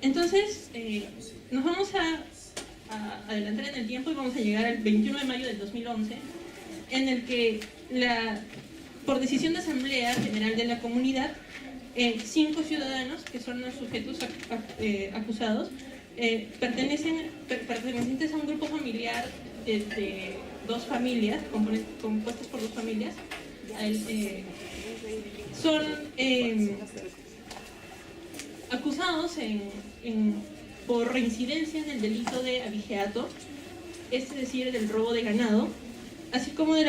Entonces, nos vamos a adelantar en el tiempo y vamos a llegar al 21 de mayo del 2011, en el que, por decisión de Asamblea General de la Comunidad, 5 ciudadanos, que son los sujetos acusados, pertenecientes a un grupo familiar de 2 familias, compuestas por 2 familias, son acusados por reincidencia en el delito de abigeato, es decir, del robo de ganado, así como de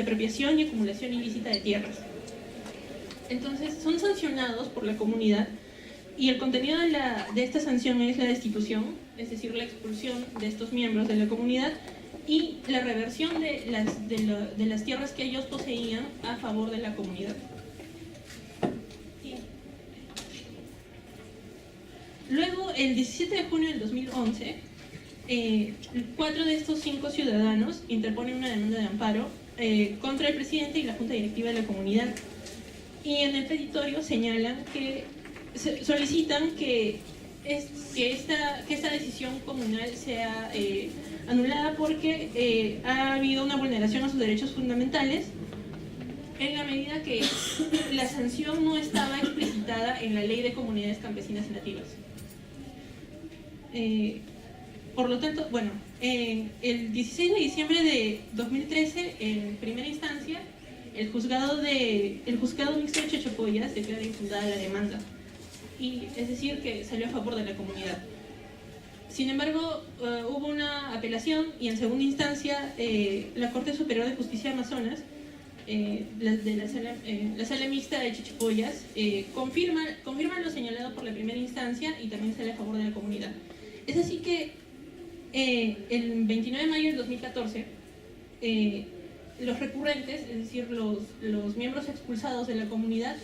apropiación y acumulación ilícita de tierras. Entonces, son sancionados por la comunidad y el contenido de esta sanción es la destitución, es decir, la expulsión de estos miembros de la comunidad y la reversión de las tierras que ellos poseían a favor de la comunidad. Luego, el 17 de junio del 2011, 4 de estos 5 ciudadanos interponen una demanda de amparo contra el presidente y la junta directiva de la comunidad. Y en el petitorio señalan solicitan que esta decisión comunal sea anulada porque ha habido una vulneración a sus derechos fundamentales en la medida que la sanción no estaba explicitada en la Ley de Comunidades Campesinas y Nativas. Por lo tanto, bueno, el 16 de diciembre de 2013, en primera instancia, el juzgado mixto de Chachapoyas declara infundada la demanda, y es decir, que salió a favor de la comunidad. Sin embargo, hubo una apelación y en segunda instancia la Corte Superior de Justicia de Amazonas, la sala mixta de Chachapoyas, confirma lo señalado por la primera instancia y también sale a favor de la comunidad. Es así que el 29 de mayo del 2014, los recurrentes, es decir, los miembros expulsados de la comunidad,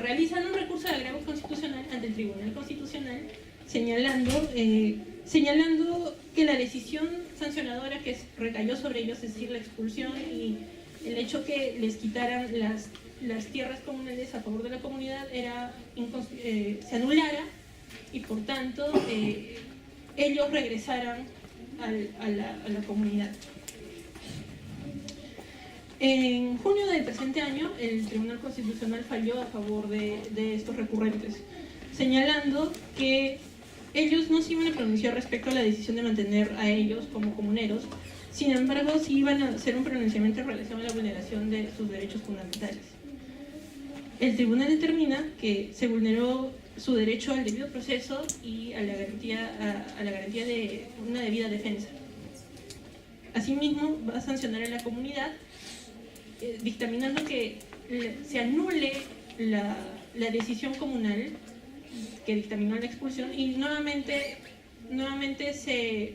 realizan un recurso de agravo constitucional ante el Tribunal Constitucional, señalando que la decisión sancionadora que recayó sobre ellos, es decir, la expulsión y el hecho que les quitaran las tierras comunales a favor de la comunidad, se anulara, y por tanto ellos regresaran a la comunidad. En junio del presente año, el Tribunal Constitucional falló a favor de estos recurrentes, señalando que ellos no se iban a pronunciar respecto a la decisión de mantener a ellos como comuneros, sin embargo sí iban a hacer un pronunciamiento en relación a la vulneración de sus derechos fundamentales. El tribunal determina que se vulneró su derecho al debido proceso y a la garantía de una debida defensa. Asimismo, va a sancionar a la comunidad dictaminando que se anule la decisión comunal que dictaminó la expulsión y nuevamente se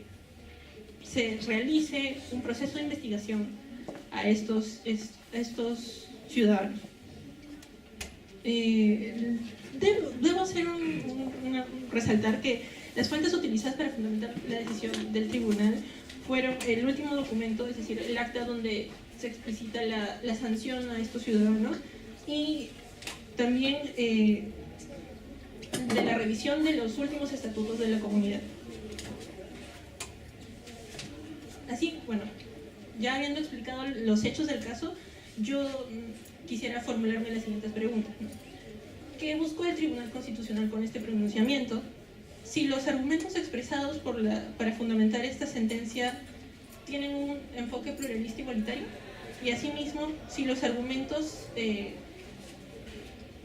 realice un proceso de investigación a estos ciudadanos. Debo resaltar que las fuentes utilizadas para fundamentar la decisión del tribunal fueron el último documento, es decir, el acta donde se explicita la sanción a estos ciudadanos, y también de la revisión de los últimos estatutos de la comunidad. Así, bueno, ya habiendo explicado los hechos del caso, yo quisiera formularme las siguientes preguntas. ¿Qué buscó el Tribunal Constitucional con este pronunciamiento? Si los argumentos expresados para fundamentar esta sentencia tienen un enfoque pluralista igualitario, y asimismo, si los argumentos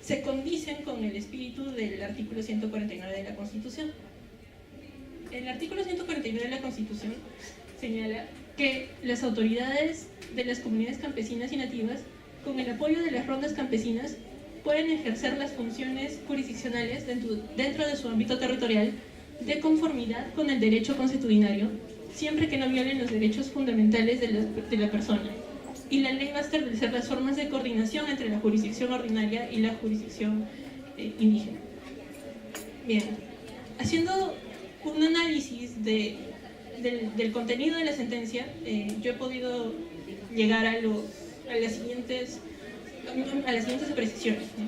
se condicen con el espíritu del artículo 149 de la Constitución. El artículo 149 de la Constitución señala que las autoridades de las comunidades campesinas y nativas, con el apoyo de las rondas campesinas, pueden ejercer las funciones jurisdiccionales dentro de su ámbito territorial de conformidad con el derecho consuetudinario, siempre que no violen los derechos fundamentales de la persona. Y la ley va a establecer las formas de coordinación entre la jurisdicción ordinaria y la jurisdicción indígena. Bien, haciendo un análisis del contenido de la sentencia, yo he podido llegar a las siguientes apreciaciones, ¿no?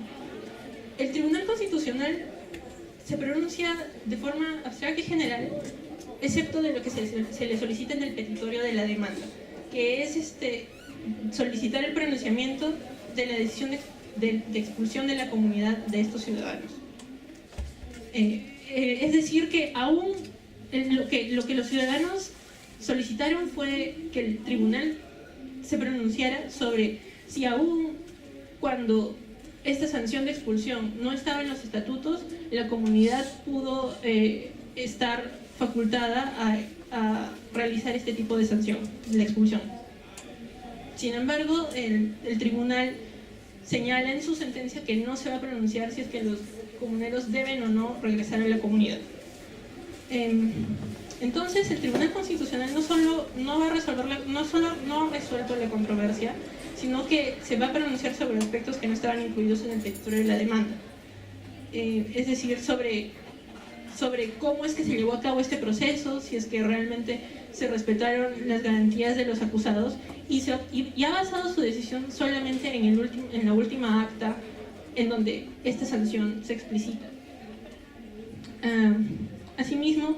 El Tribunal Constitucional se pronuncia de forma abstracta y general, excepto de lo que se le solicita en el petitorio de la demanda, que es solicitar el pronunciamiento de la decisión de expulsión de la comunidad de estos ciudadanos. Es decir, que aún lo que los ciudadanos solicitaron fue que el tribunal se pronunciara sobre si aún cuando esta sanción de expulsión no estaba en los estatutos, la comunidad pudo estar facultada a realizar este tipo de sanción, la expulsión. Sin embargo, el tribunal señala en su sentencia que no se va a pronunciar si es que los comuneros deben o no regresar a la comunidad. Entonces, el Tribunal Constitucional no solo no ha resuelto la controversia, sino que se va a pronunciar sobre aspectos que no estaban incluidos en el petitorio de la demanda. Es decir, sobre cómo es que se llevó a cabo este proceso, si es que realmente se respetaron las garantías de los acusados, y ha basado su decisión solamente en la última acta en donde esta sanción se explicita. Asimismo,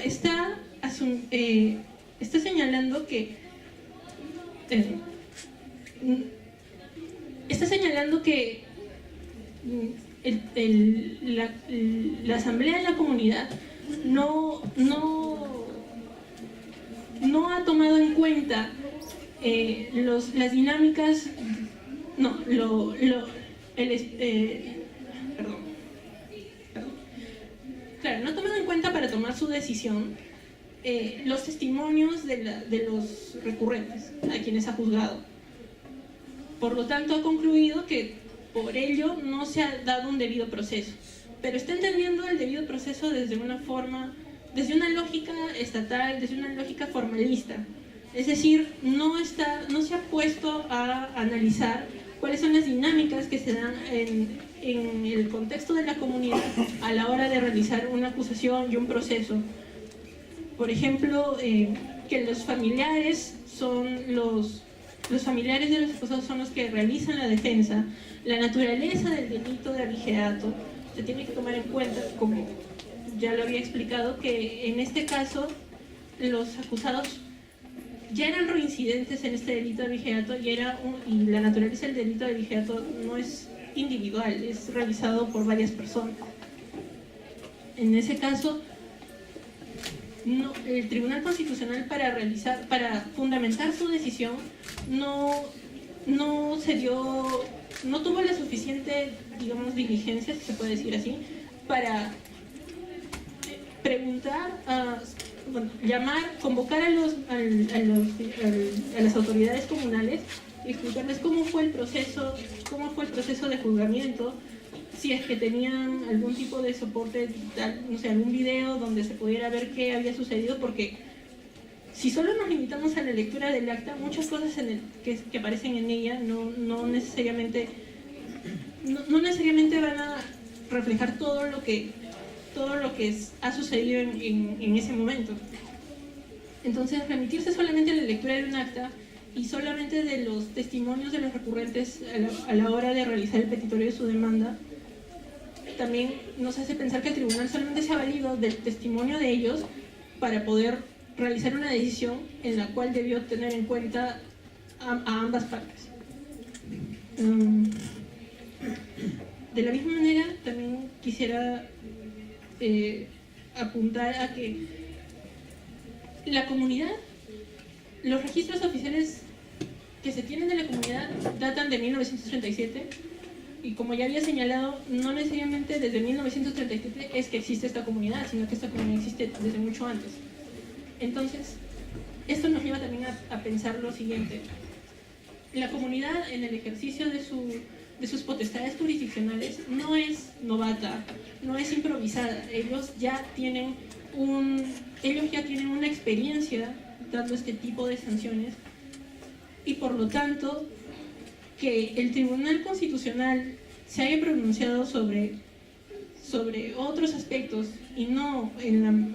está señalando que la asamblea de la comunidad no ha tomado en cuenta las dinámicas, no ha tomado en cuenta para tomar su decisión los testimonios de los recurrentes a quienes ha juzgado. Por lo tanto, ha concluido que por ello no se ha dado un debido proceso, pero está entendiendo el debido proceso desde una lógica estatal, desde una lógica formalista. Es decir, no se ha puesto a analizar cuáles son las dinámicas que se dan en el contexto de la comunidad a la hora de realizar una acusación y un proceso. Por ejemplo, que los familiares de los acusados son los que realizan la defensa. La naturaleza del delito de abigeato se tiene que tomar en cuenta, como ya lo había explicado, que en este caso los acusados ya eran reincidentes en este delito de abigeato y la naturaleza del delito de abigeato no es individual, es realizado por varias personas. En ese caso, el Tribunal Constitucional para fundamentar su decisión no tuvo la suficiente, digamos, diligencia, si se puede decir así, para preguntar, convocar a las autoridades comunales y explicarles cómo fue el proceso de juzgamiento, si es que tenían algún tipo de soporte digital, no sé, algún video donde se pudiera ver qué había sucedido, porque si solo nos limitamos a la lectura del acta, muchas cosas que aparecen en ella no necesariamente van a reflejar todo lo que ha sucedido en ese momento. Entonces, remitirse solamente a la lectura de un acta y solamente de los testimonios de los recurrentes a la hora de realizar el petitorio de su demanda, también nos hace pensar que el tribunal solamente se ha valido del testimonio de ellos para poder realizar una decisión en la cual debió tener en cuenta a ambas partes. De la misma manera, también quisiera apuntar a que la comunidad, los registros oficiales que se tienen de la comunidad datan de 1937, y como ya había señalado, no necesariamente desde 1937 es que existe esta comunidad, sino que esta comunidad existe desde mucho antes. Entonces, esto nos lleva también a pensar lo siguiente: la comunidad, en el ejercicio de sus potestades jurisdiccionales, no es novata, no es improvisada. Ellos ya tienen una experiencia dando este tipo de sanciones, y por lo tanto que el Tribunal Constitucional se haya pronunciado sobre otros aspectos y no en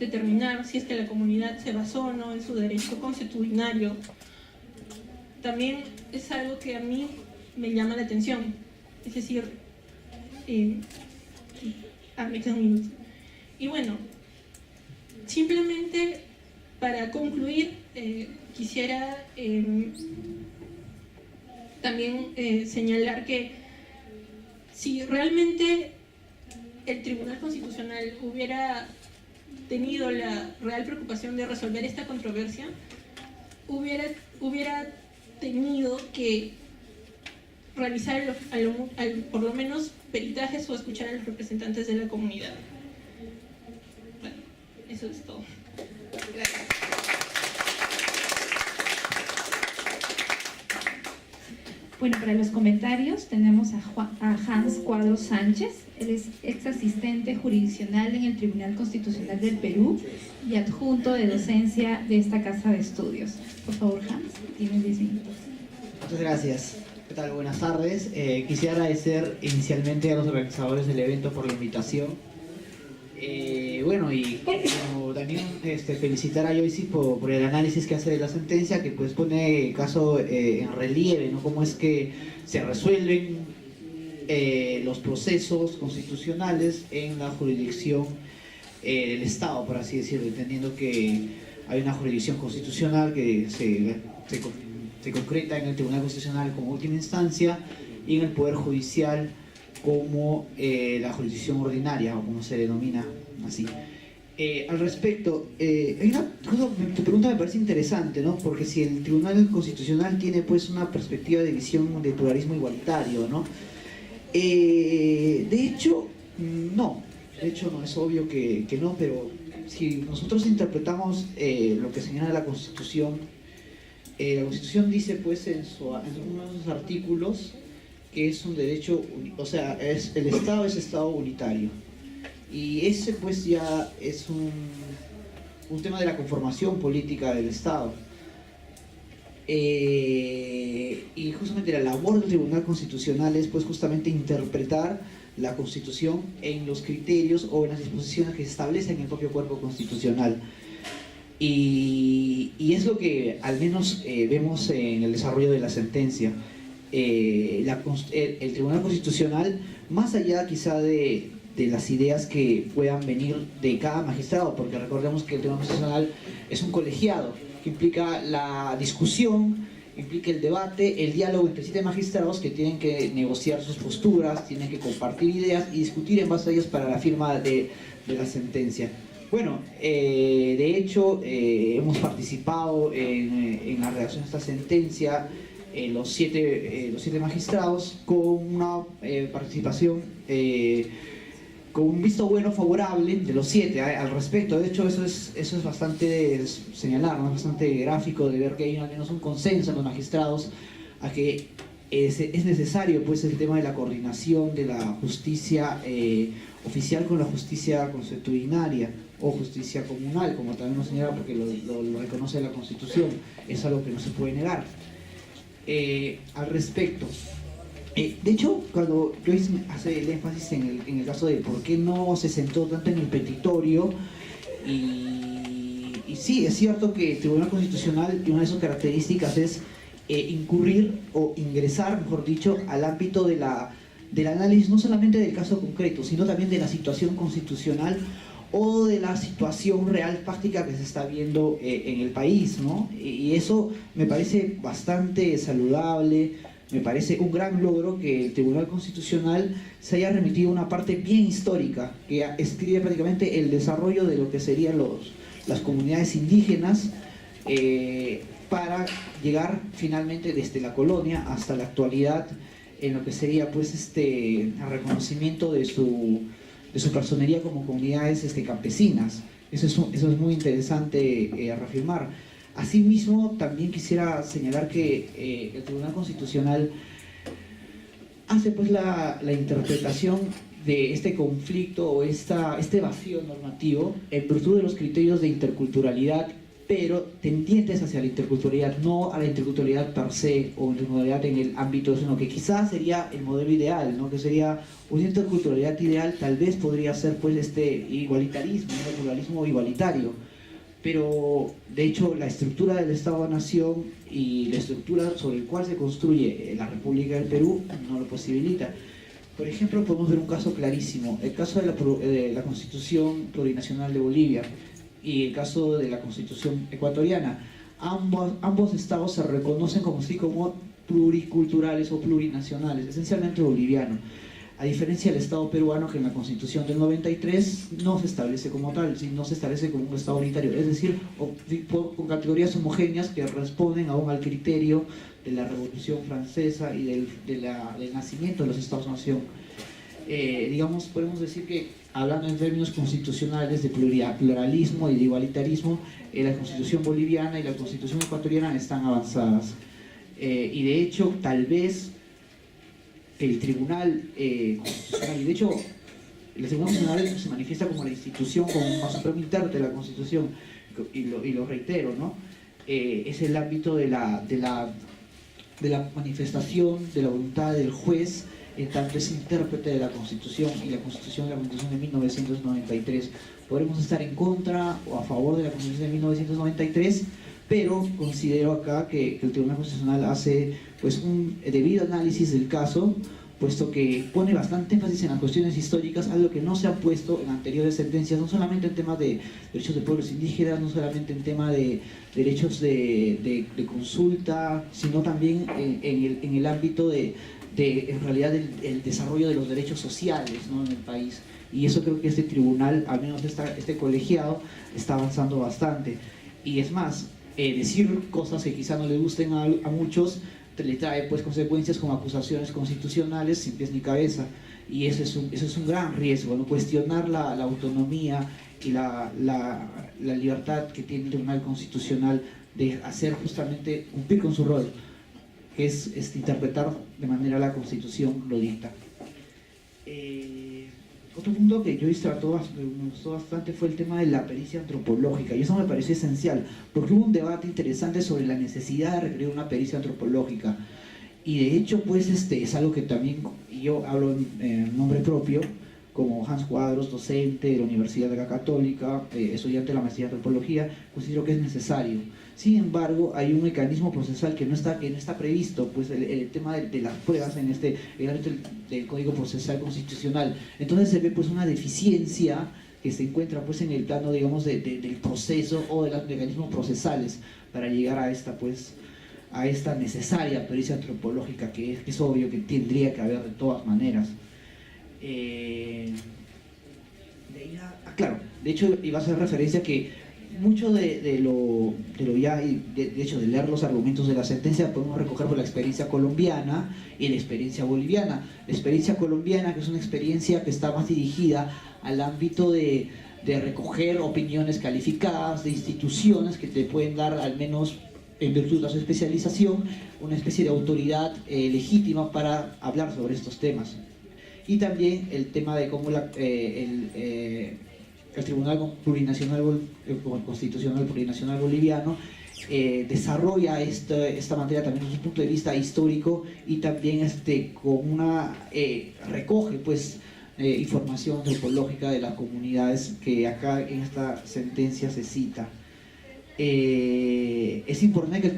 determinar si es que la comunidad se basó o no en su derecho consuetudinario, también es algo que a mí me llama la atención. Es decir, me queda un minuto. Y bueno, simplemente para concluir, quisiera también señalar que si realmente el Tribunal Constitucional hubiera tenido la real preocupación de resolver esta controversia, hubiera tenido que realizar por lo menos peritajes o escuchar a los representantes de la comunidad. Bueno, eso es todo. Gracias. Bueno, para los comentarios tenemos a Hans Cuadro Sánchez. Él es ex asistente jurisdiccional en el Tribunal Constitucional del Perú y adjunto de docencia de esta casa de estudios. Por favor, Hans, tienes 10 minutos. Muchas gracias. ¿Qué tal? Buenas tardes. Quisiera agradecer inicialmente a los organizadores del evento por la invitación. Bueno, y como también felicitar a Joyce por el análisis que hace de la sentencia, que pues pone el caso en relieve, ¿no? Cómo es que se resuelven los procesos constitucionales en la jurisdicción del Estado, por así decirlo, entendiendo que hay una jurisdicción constitucional que se concreta en el Tribunal Constitucional como última instancia y en el Poder Judicial como la jurisdicción ordinaria, o como se denomina así. Al respecto, hay una cosa, tu pregunta me parece interesante, ¿no? Porque si el Tribunal Constitucional tiene pues una perspectiva de visión de pluralismo igualitario, ¿no? De hecho no, es obvio que no, pero si nosotros interpretamos lo que señala la Constitución dice pues en uno de sus artículos que es un derecho, o sea, el Estado es Estado unitario. Y ese pues ya es un tema de la conformación política del Estado. Y justamente la labor del Tribunal Constitucional es pues justamente interpretar la Constitución en los criterios o en las disposiciones que se establecen en el propio cuerpo constitucional. Y es lo que al menos vemos en el desarrollo de la sentencia. El Tribunal Constitucional, más allá quizá de las ideas que puedan venir de cada magistrado, porque recordemos que el Tribunal Constitucional es un colegiado que implica la discusión, implica el debate, el diálogo entre 7 magistrados que tienen que negociar sus posturas, tienen que compartir ideas y discutir en base a ellas para la firma de la sentencia. Bueno, de hecho hemos participado en la redacción de esta sentencia, los siete magistrados, con una participación con un visto bueno favorable de los 7 al respecto. De hecho eso es bastante señalar, ¿no? Es bastante gráfico de ver que hay al menos un consenso en los magistrados a que es necesario pues el tema de la coordinación de la justicia oficial con la justicia consuetudinaria o justicia comunal, como también nos señala, porque lo reconoce la Constitución, es algo que no se puede negar. Al respecto, de hecho, cuando Joyce hace el énfasis en el caso de por qué no se centró tanto en el petitorio, y sí, es cierto que el Tribunal Constitucional, y una de sus características es incurrir o ingresar, mejor dicho, al ámbito del análisis no solamente del caso concreto, sino también de la situación constitucional o de la situación real práctica que se está viendo en el país, ¿no? Y eso me parece bastante saludable, me parece un gran logro que el Tribunal Constitucional se haya remitido a una parte bien histórica, que escribe prácticamente el desarrollo de lo que serían las comunidades indígenas, para llegar finalmente desde la colonia hasta la actualidad en lo que sería pues el reconocimiento de su personería como comunidades campesinas. Eso es muy interesante reafirmar. Asimismo, también quisiera señalar que el Tribunal Constitucional hace pues la interpretación de este conflicto o este vacío normativo en virtud de los criterios de interculturalidad pero tendientes hacia la interculturalidad, no a la interculturalidad per se o interculturalidad en el ámbito, sino que quizás sería el modelo ideal, ¿no? Que sería una interculturalidad ideal, tal vez podría ser pues este igualitarismo, un pluralismo igualitario, pero de hecho la estructura del Estado-Nación y la estructura sobre la cual se construye la República del Perú no lo posibilita. Por ejemplo, podemos ver un caso clarísimo, el caso de la Constitución Plurinacional de Bolivia y el caso de la Constitución ecuatoriana. Ambos estados se reconocen como pluriculturales o plurinacionales, esencialmente boliviano, a diferencia del Estado peruano, que en la Constitución del 93 no se establece como tal, sino se establece como un Estado unitario, es decir, con categorías homogéneas que responden aún al criterio de la Revolución Francesa y del nacimiento de los Estados-nación. Digamos, podemos decir que, hablando en términos constitucionales de pluralismo y de igualitarismo, la Constitución boliviana y la Constitución ecuatoriana están avanzadas. Y de hecho, tal vez el Tribunal Constitucional, y de hecho el Tribunal Constitucional se manifiesta como la institución, como un más supremo intérprete de la Constitución, y lo reitero, ¿no? Es el ámbito de la manifestación de la voluntad del juez, en tanto es intérprete de la Constitución, y la Constitución de 1993. Podremos estar en contra o a favor de la Constitución de 1993, pero considero acá que el Tribunal Constitucional hace pues un debido análisis del caso, puesto que pone bastante énfasis en las cuestiones históricas, algo que no se ha puesto en anteriores sentencias, no solamente en temas de derechos de pueblos indígenas, no solamente en temas de derechos de consulta, sino también en el ámbito en realidad el desarrollo de los derechos sociales, ¿no?, en el país. Y eso creo que este tribunal, al menos este colegiado, está avanzando bastante. Y es más, decir cosas que quizá no le gusten a muchos le trae pues consecuencias como acusaciones constitucionales sin pies ni cabeza, y eso es un gran riesgo, ¿no? Cuestionar la autonomía y la libertad que tiene el Tribunal Constitucional de hacer justamente, cumplir con su rol, que es interpretar de manera la Constitución lo dicta. Otro punto que yo me gustó bastante fue el tema de la pericia antropológica, y eso me pareció esencial, porque hubo un debate interesante sobre la necesidad de requerir una pericia antropológica, y de hecho pues es algo que también yo hablo en nombre propio, como Hans Cuadros, docente de la Universidad Católica, estudiante de la maestría en antropología, considero que es necesario. Sin embargo, hay un mecanismo procesal que no está previsto, pues el tema de las pruebas en el ámbito del Código Procesal Constitucional. Entonces se ve pues una deficiencia que se encuentra pues en el plano, digamos, del proceso o de los mecanismos procesales para llegar a esta necesaria pericia antropológica, que es obvio que tendría que haber de todas maneras. Claro, de hecho iba a hacer referencia que mucho de lo ya, de hecho de leer los argumentos de la sentencia, podemos recoger por la experiencia colombiana y la experiencia boliviana. La experiencia colombiana, que es una experiencia que está más dirigida al ámbito de recoger opiniones calificadas de instituciones que te pueden dar, al menos en virtud de su especialización, una especie de autoridad legítima para hablar sobre estos temas. Y también el tema de cómo el Tribunal Constitucional Plurinacional Boliviano desarrolla esta materia también desde un punto de vista histórico, y también recoge pues información antropológica de las comunidades que acá en esta sentencia se cita. Es importante que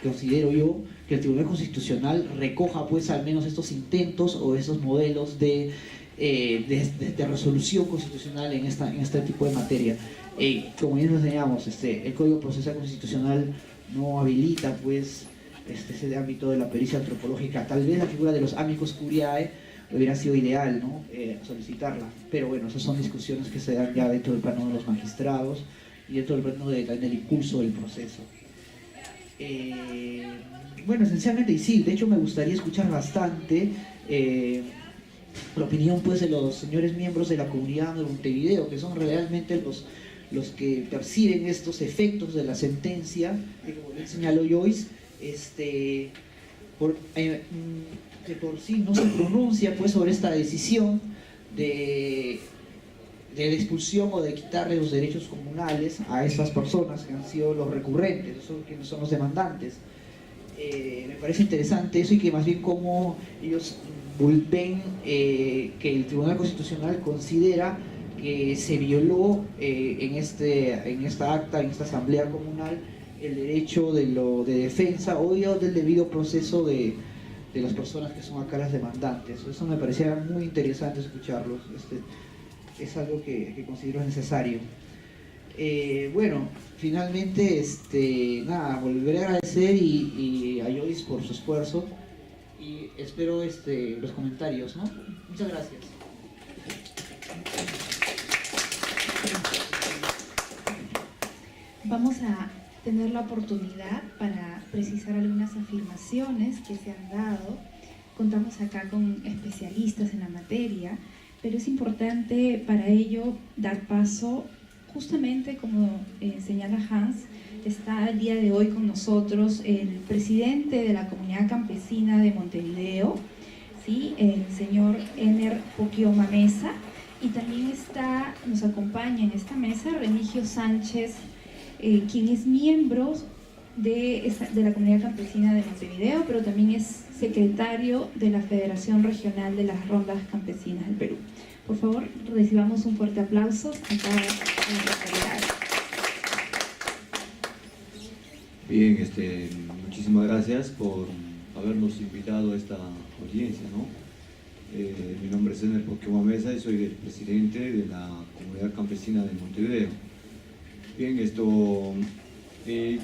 considero yo que el Tribunal Constitucional recoja pues al menos estos intentos o esos modelos de resolución constitucional en este tipo de materia. Como ya nos enseñamos, el Código Procesal Constitucional no habilita pues ese ámbito de la pericia antropológica. Tal vez la figura de los amicus curiae hubiera sido ideal, ¿no?, solicitarla, pero bueno, esas son discusiones que se dan ya dentro del plano de los magistrados y dentro del plano del impulso del proceso. Bueno, esencialmente, y sí, de hecho me gustaría escuchar bastante la opinión pues de los señores miembros de la comunidad de Montevideo, que son realmente los que perciben estos efectos de la sentencia, que como bien señaló Joyce, que por sí no se pronuncia pues sobre esta decisión de de la expulsión o de quitarle los derechos comunales a estas personas que han sido los recurrentes, quienes son los demandantes. Me parece interesante eso, y que más bien como ellos ven que el Tribunal Constitucional considera que se violó en esta acta, en esta asamblea comunal, el derecho de defensa o del debido proceso de las personas que son acá las demandantes. Eso me parecía muy interesante escucharlos. Es algo que considero necesario. Bueno, finalmente, nada, volveré a agradecer a Joyce por su esfuerzo, y espero los comentarios, ¿no? Muchas gracias. Vamos a tener la oportunidad para precisar algunas afirmaciones que se han dado. Contamos acá con especialistas en la materia, pero es importante para ello dar paso, justamente como señala Hans. Está el día de hoy con nosotros el presidente de la Comunidad Campesina de Montevideo, ¿sí? El señor Ener Poquioma Mesa, y también nos acompaña en esta mesa Remigio Sánchez, quien es miembro de la Comunidad Campesina de Montevideo, pero también es secretario de la Federación Regional de las Rondas Campesinas del Perú. Por favor, recibamos un fuerte aplauso a cada autoridad. Bien, muchísimas gracias por habernos invitado a esta audiencia, ¿no? Mi nombre es Ener Poquioma Mesa y soy el presidente de la Comunidad Campesina de Montevideo. Bien,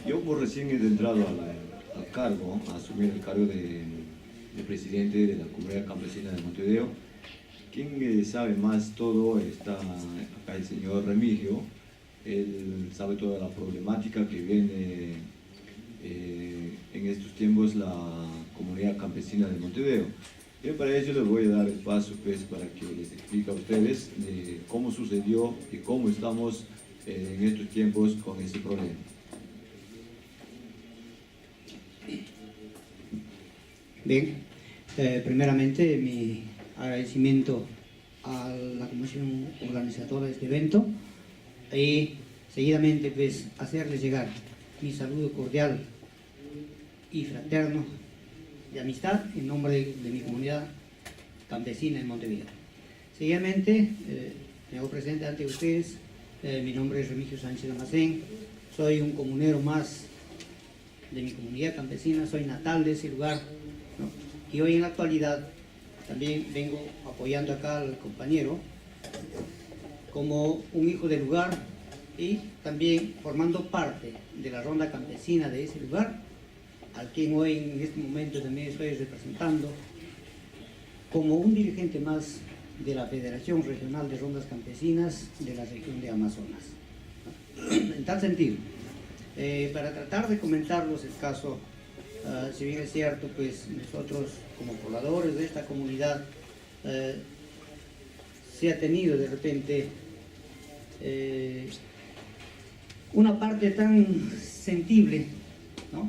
yo recién he entrado al cargo, a asumir el cargo de presidente de la Comunidad Campesina de Montevideo. Quien sabe más todo está acá el señor Remigio. Él sabe toda la problemática que viene en estos tiempos la Comunidad Campesina de Montevideo. Y para ello les voy a dar el paso, pues, para que les explique a ustedes de cómo sucedió y cómo estamos en estos tiempos con ese problema. Bien, primeramente mi agradecimiento a la comisión organizadora de este evento, y seguidamente pues hacerles llegar mi saludo cordial y fraterno de amistad en nombre de mi comunidad campesina en Montevideo. Seguidamente me hago presente ante ustedes. Mi nombre es Remigio Sánchez Damascén, soy un comunero más de mi comunidad campesina, soy natal de ese lugar, ¿no? Y hoy en la actualidad también vengo apoyando acá al compañero como un hijo del lugar, y también formando parte de la ronda campesina de ese lugar, al quien hoy en este momento también estoy representando como un dirigente más de la Federación Regional de Rondas Campesinas de la región de Amazonas. En tal sentido, para tratar de comentarlos el caso, si bien es cierto, pues nosotros como pobladores de esta comunidad se ha tenido de repente una parte tan sensible, ¿no?,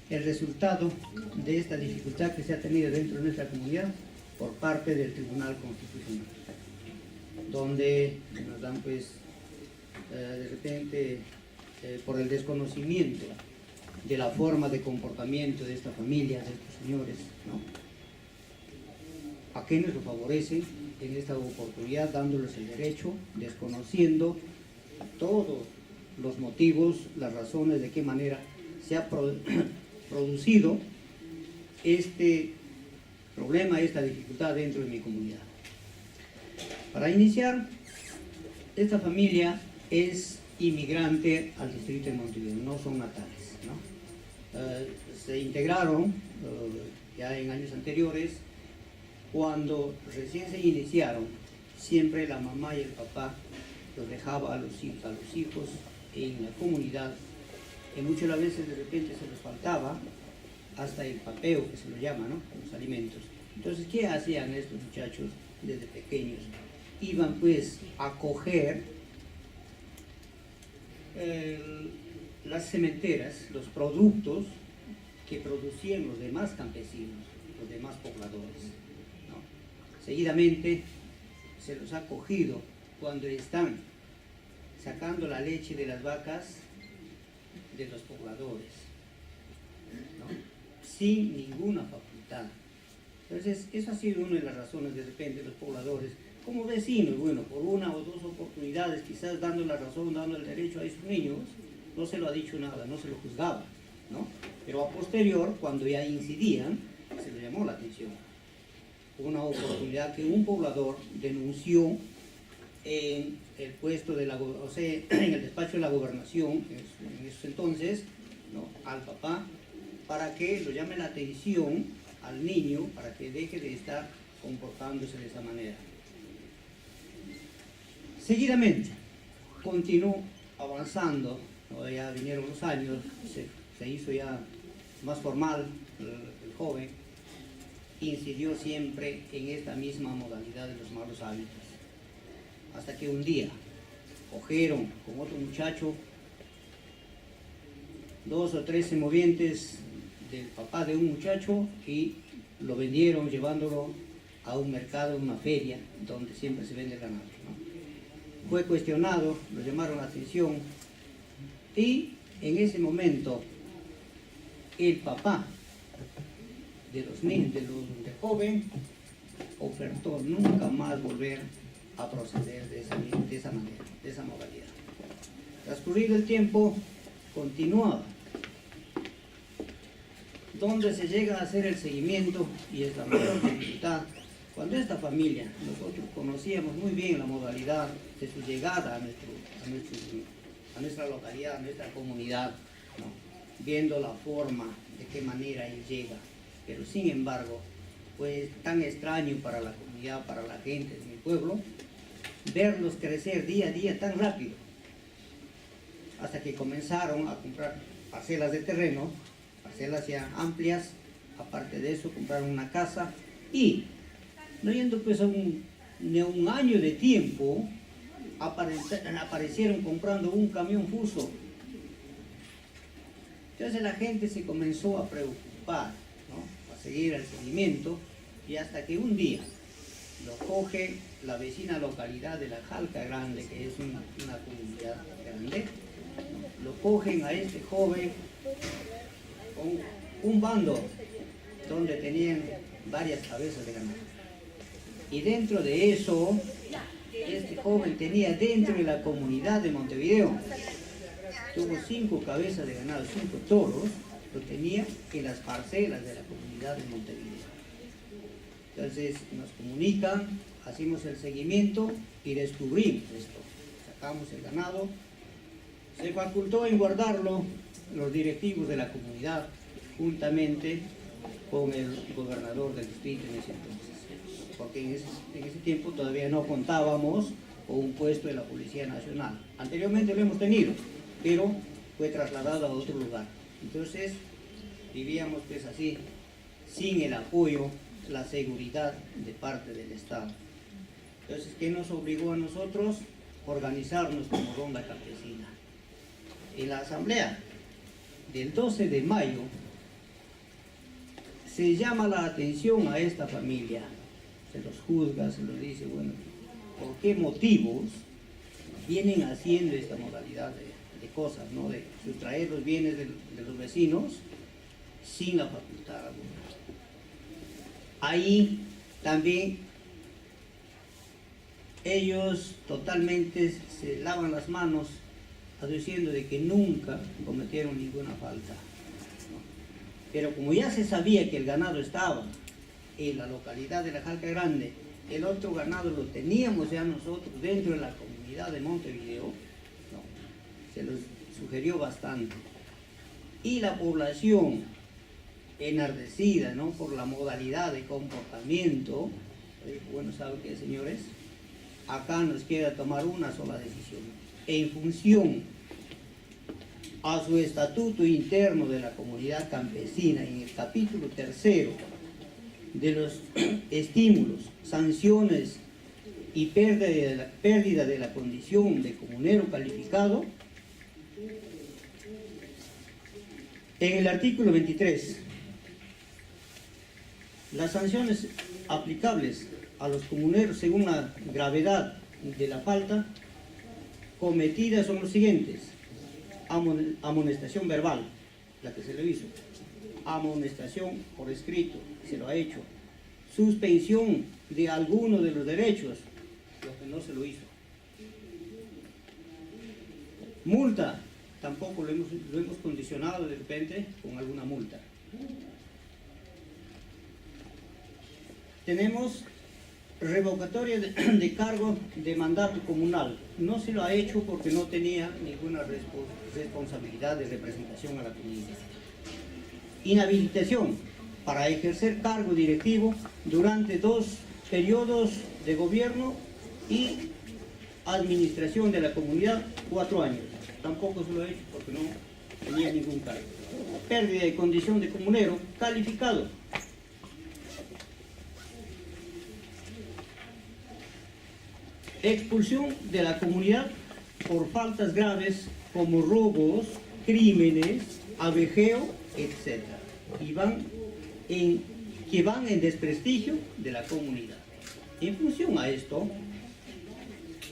el resultado de esta dificultad que se ha tenido dentro de nuestra comunidad por parte del Tribunal Constitucional, donde nos dan pues de repente por el desconocimiento de la forma de comportamiento de esta familia, de estos señores, ¿no?, a quienes lo favorecen en esta oportunidad, dándoles el derecho, desconociendo todos los motivos, las razones, de qué manera se ha producido este problema, esta dificultad dentro de mi comunidad. Para iniciar, esta familia es inmigrante al distrito de Montevideo, no son natales, ¿no? Se integraron ya en años anteriores, cuando recién se iniciaron. Siempre la mamá y el papá los dejaba a los hijos en la comunidad, que muchas las veces de repente se les faltaba hasta el papeo, que se lo llama, ¿no?, los alimentos. Entonces, ¿qué hacían estos muchachos desde pequeños? Iban pues a coger las sementeras, los productos que producían los demás campesinos, los demás pobladores, ¿no? Seguidamente se los ha cogido cuando están sacando la leche de las vacas de los pobladores, ¿no? Sin ninguna facultad. Entonces, eso ha sido una de las razones de repente los pobladores, como vecinos, bueno, por una o dos oportunidades, quizás dando la razón, dando el derecho a esos niños, no se lo ha dicho nada, no se lo juzgaba, ¿no? Pero a posterior, cuando ya incidían, se le llamó la atención. Una oportunidad que un poblador denunció en el puesto de la, o sea, en el despacho de la gobernación, en esos entonces, ¿no?, al papá, para que lo llame la atención al niño, para que deje de estar comportándose de esa manera. Seguidamente, continuó avanzando, ¿no? Ya vinieron los años, se hizo ya más formal el joven, incidió siempre en esta misma modalidad de los malos hábitos. Hasta que un día cogieron con otro muchacho 2 o 3 semovientes del papá de un muchacho y lo vendieron llevándolo a un mercado, una feria, donde siempre se vende ganado, ¿no? Fue cuestionado, lo llamaron la atención y en ese momento el papá de los niños, del joven, ofertó nunca más volver a proceder de esa manera, de esa modalidad. Transcurrido el tiempo, continuaba. Donde se llega a hacer el seguimiento y es la mayor dificultad, cuando esta familia, nosotros conocíamos muy bien la modalidad de su llegada a nuestra localidad, a nuestra comunidad, ¿no?, viendo la forma de qué manera él llega, pero sin embargo, pues tan extraño para la comunidad, para la gente de mi pueblo, verlos crecer día a día tan rápido, hasta que comenzaron a comprar parcelas de terreno, parcelas ya amplias, aparte de eso compraron una casa y, no yendo pues a un año de tiempo, aparecieron comprando un camión fuso. Entonces la gente se comenzó a preocupar, ¿no?, a seguir el seguimiento, y hasta que un día lo coge la vecina localidad de la Jalca Grande, que es una comunidad grande, ¿no?, lo cogen a este joven con un bando donde tenían varias cabezas de ganado. Y dentro de eso, este joven tenía dentro de la comunidad de Montevideo, tuvo 5 cabezas de ganado, 5 toros, lo tenía en las parcelas de la comunidad de Montevideo. Entonces nos comunican, hacemos el seguimiento y descubrimos esto. Sacamos el ganado, se facultó en guardarlo los directivos de la comunidad, juntamente con el gobernador del distrito en ese entonces, porque en ese tiempo todavía no contábamos con un puesto de la Policía Nacional. Anteriormente lo hemos tenido, pero fue trasladado a otro lugar. Entonces vivíamos pues así, sin el apoyo, la seguridad de parte del Estado. Entonces, ¿qué nos obligó a nosotros? Organizarnos como ronda campesina. En la asamblea del 12 de mayo se llama la atención a esta familia, se los juzga, se los dice, bueno, ¿por qué motivos vienen haciendo esta modalidad de cosas, ¿no?, de sustraer los bienes de los vecinos sin la facultad alguna? Ahí también ellos totalmente se lavan las manos aduciendo de que nunca cometieron ninguna falta, ¿no? Pero como ya se sabía que el ganado estaba en la localidad de la Jalca Grande, el otro ganado lo teníamos ya nosotros dentro de la comunidad de Montevideo, ¿no?, se los sugirió bastante. Y la población, enardecida, ¿no?, por la modalidad de comportamiento, bueno, ¿saben qué, señores? Acá nos queda tomar una sola decisión. En función a su estatuto interno de la comunidad campesina, en el capítulo 3 de los estímulos, sanciones y pérdida de la condición de comunero calificado, en el artículo 23, las sanciones aplicables a los comuneros según la gravedad de la falta cometida son los siguientes: amonestación verbal, la que se le hizo; amonestación por escrito, se lo ha hecho; suspensión de alguno de los derechos, lo que no se lo hizo; multa, tampoco lo hemos condicionado de repente con alguna multa. Tenemos revocatoria de cargo de mandato comunal. No se lo ha hecho porque no tenía ninguna responsabilidad de representación a la comunidad. Inhabilitación para ejercer cargo directivo durante 2 periodos de gobierno y administración de la comunidad 4 años. Tampoco se lo ha hecho porque no tenía ningún cargo. Pérdida de condición de comunero calificado. Expulsión de la comunidad por faltas graves como robos, crímenes, abejeo, etc. Que van en desprestigio de la comunidad. En función a esto,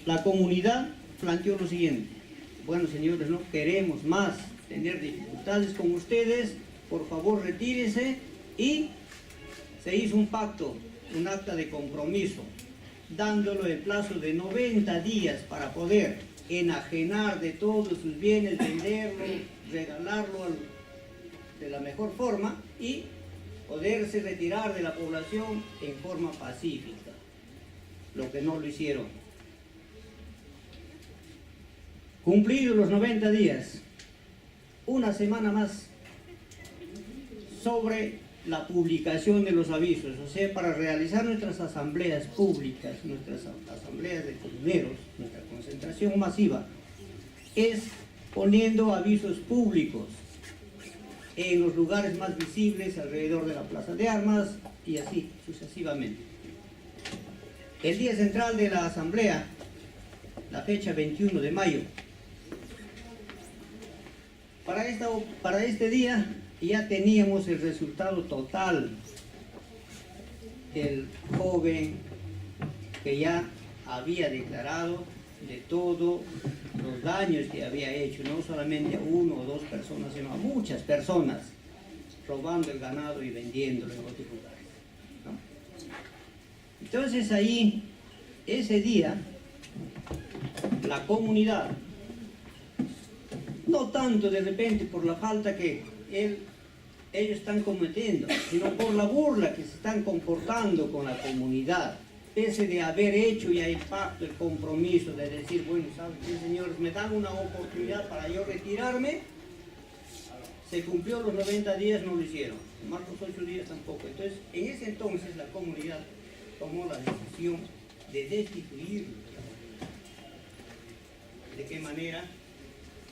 la comunidad planteó lo siguiente: bueno, señores, no queremos más tener dificultades con ustedes, por favor retírense. Y se hizo un pacto, un acta de compromiso, dándolo el plazo de 90 días para poder enajenar de todos sus bienes, venderlo, regalarlo de la mejor forma y poderse retirar de la población en forma pacífica, lo que no lo hicieron. Cumplidos los 90 días, una semana más sobre la publicación de los avisos, o sea, para realizar nuestras asambleas públicas, nuestras asambleas de comuneros, nuestra concentración masiva, es poniendo avisos públicos en los lugares más visibles alrededor de la Plaza de Armas y así sucesivamente. El día central de la asamblea, la fecha 21 de mayo, para este día ya teníamos el resultado total del joven que ya había declarado de todos los daños que había hecho, no solamente a 1 o 2 personas, sino a muchas personas, robando el ganado y vendiéndolo en otros lugares, ¿no? Entonces ahí, ese día, la comunidad, no tanto de repente por la falta que ellos están cometiendo, sino por la burla que se están comportando con la comunidad, pese de haber hecho ya el pacto, el compromiso de decir, bueno, ¿saben qué, señores? Me dan una oportunidad para yo retirarme. Se cumplió los 90 días, no lo hicieron. Más los 8 días tampoco. Entonces, en ese entonces la comunidad tomó la decisión de destituirlo. ¿De qué manera?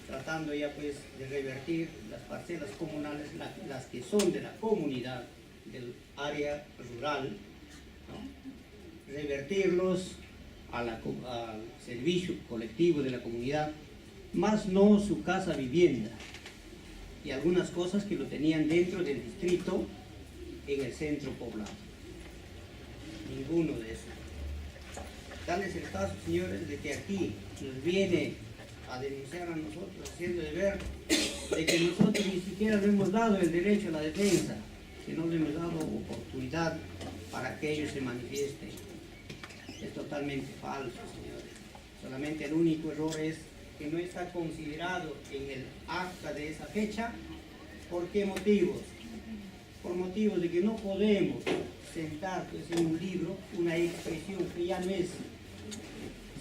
Tratando ya pues de revertir las parcelas comunales, las que son de la comunidad, del área rural, ¿no? Revertirlos al servicio colectivo de la comunidad, más no su casa vivienda y algunas cosas que lo tenían dentro del distrito en el centro poblado. Ninguno de esos. Tal es el caso, señores, de que aquí nos viene a denunciar a nosotros, haciendo de ver de que nosotros ni siquiera le hemos dado el derecho a la defensa, que no le hemos dado oportunidad para que ellos se manifiesten. Es totalmente falso, señores. Solamente el único error es que no está considerado en el acta de esa fecha. ¿Por qué motivos? Por motivos de que no podemos sentar pues, en un libro una expresión que ya no es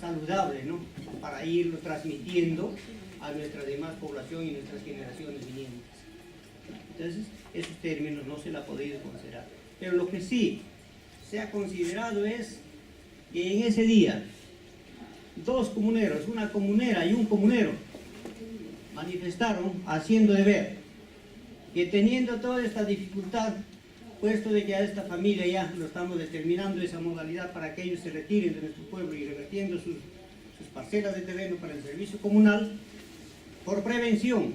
saludable, ¿no? Para irlo transmitiendo a nuestra demás población y nuestras generaciones vinientes. Entonces, esos términos no se la ha podido considerar. Pero lo que sí se ha considerado es que en ese día 2 comuneros, una comunera y un comunero, manifestaron haciendo de ver que teniendo toda esta dificultad, puesto de que a esta familia ya lo estamos determinando esa modalidad para que ellos se retiren de nuestro pueblo y revertiendo sus parcelas de terreno para el servicio comunal, por prevención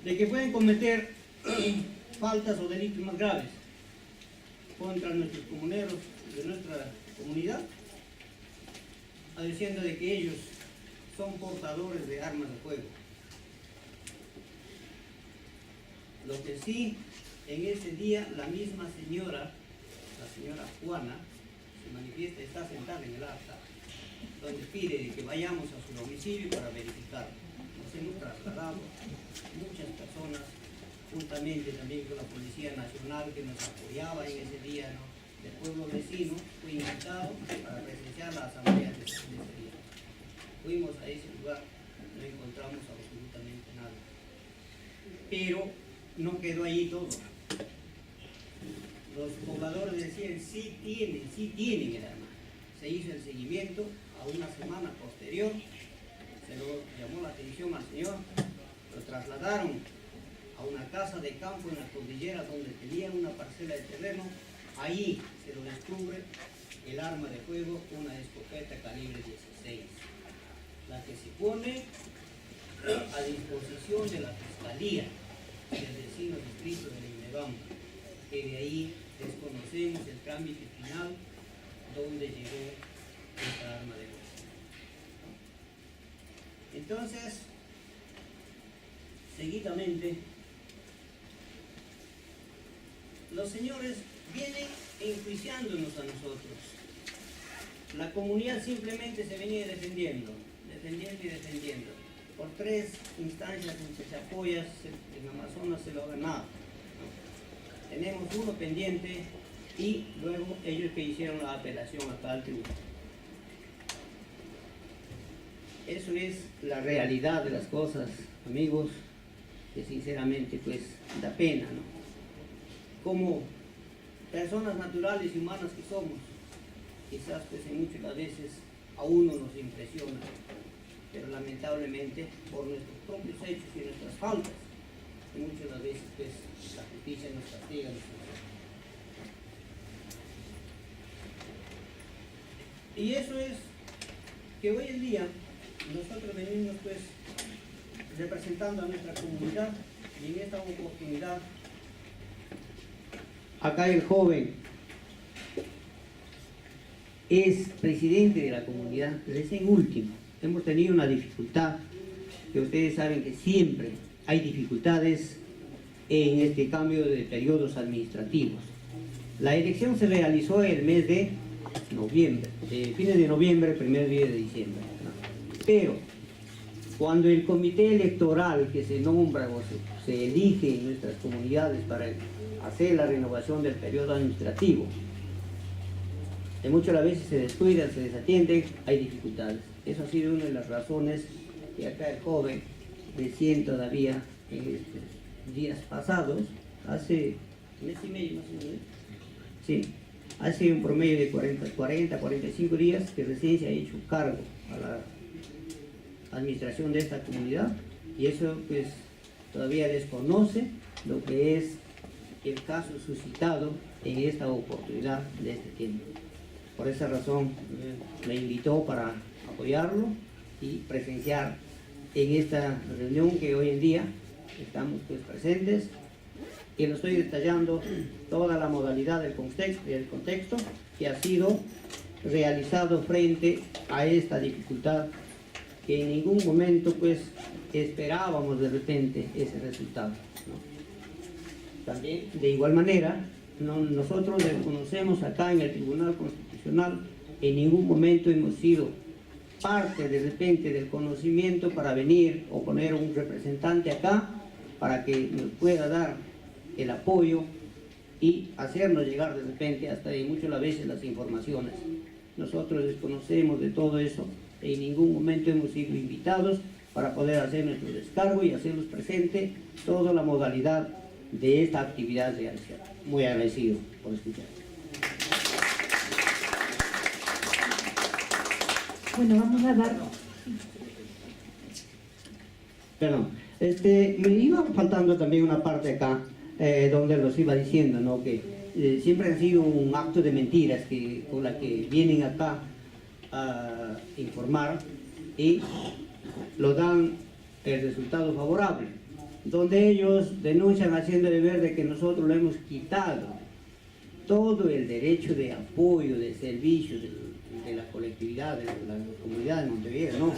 de que pueden cometer faltas o delitos más graves contra nuestros comuneros de nuestra comunidad, diciendo de que ellos son portadores de armas de fuego. Lo que sí, en ese día la misma señora, la señora Juana, se manifiesta, está sentada en el acta, donde pide que vayamos a su domicilio para verificar. Nos hemos trasladado muchas personas, juntamente también con la Policía Nacional que nos apoyaba en ese día, ¿no? Del pueblo vecino, fue invitado para presenciar la asamblea de ese día. Fuimos a ese lugar, no encontramos absolutamente nada. Pero no quedó ahí todo. Los pobladores decían, sí tienen el arma. Se hizo el seguimiento a una semana posterior, se lo llamó la atención al señor, lo trasladaron a una casa de campo en la cordillera donde tenían una parcela de terreno. Ahí se lo descubre el arma de fuego, una escopeta calibre 16, la que se pone a disposición de la Fiscalía del vecino distrito de Inmebam, que de ahí desconocemos el trámite final donde llegó esta arma de fuego. Entonces, seguidamente, los señores vienen enjuiciándonos a nosotros. La comunidad simplemente se venía defendiendo. Por 3 instancias en que se apoya, en Amazonas se lo ha ganado. Tenemos uno pendiente y luego ellos que hicieron la apelación acá al tribunal. Eso es la realidad de las cosas, amigos, que sinceramente pues da pena, ¿no? Como personas naturales y humanas que somos, quizás pues en muchas las veces a uno nos impresiona, pero lamentablemente por nuestros propios hechos y nuestras faltas, y muchas las veces pues la justicia nos castiga. Y eso es que hoy en día nosotros venimos pues representando a nuestra comunidad y en esta oportunidad acá el joven es presidente de la comunidad, recién último. Hemos tenido una dificultad, que ustedes saben que siempre hay dificultades en este cambio de periodos administrativos. La elección se realizó el mes de noviembre, fines de noviembre, primer día de diciembre, ¿no? Pero cuando el comité electoral que se nombra o se elige en nuestras comunidades para hacer la renovación del periodo administrativo, de muchas las veces se descuidan, se desatienden, hay dificultades. Eso ha sido una de las razones que acá el joven, recién todavía en estos días pasados, hace mes y medio más o menos, sí, hace un promedio de 45 días que recién se ha hecho cargo a la administración de esta comunidad, y eso pues todavía desconoce lo que es el caso suscitado en esta oportunidad de este tiempo. Por esa razón me invitó para apoyarlo y presenciar en esta reunión que hoy en día estamos pues presentes, y lo estoy detallando toda la modalidad del contexto que ha sido realizado frente a esta dificultad que en ningún momento pues esperábamos de repente ese resultado, ¿no? También de igual manera nosotros reconocemos acá en el Tribunal Constitucional, en ningún momento hemos sido parte de repente del conocimiento para venir o poner un representante acá para que nos pueda dar el apoyo y hacernos llegar de repente hasta de muchas las veces las informaciones. Nosotros desconocemos de todo eso e en ningún momento hemos sido invitados para poder hacer nuestro descargo y hacerlos presente toda la modalidad de esta actividad realizada. Muy agradecido por escuchar. Bueno, vamos a dar... Perdón, me iba faltando también una parte acá, donde los iba diciendo, ¿no? Que siempre ha sido un acto de mentiras con la que vienen acá a informar y lo dan el resultado favorable, donde ellos denuncian haciendo de ver de que nosotros le hemos quitado todo el derecho de apoyo, de servicio de la colectividad, de la comunidad de Montevideo, no.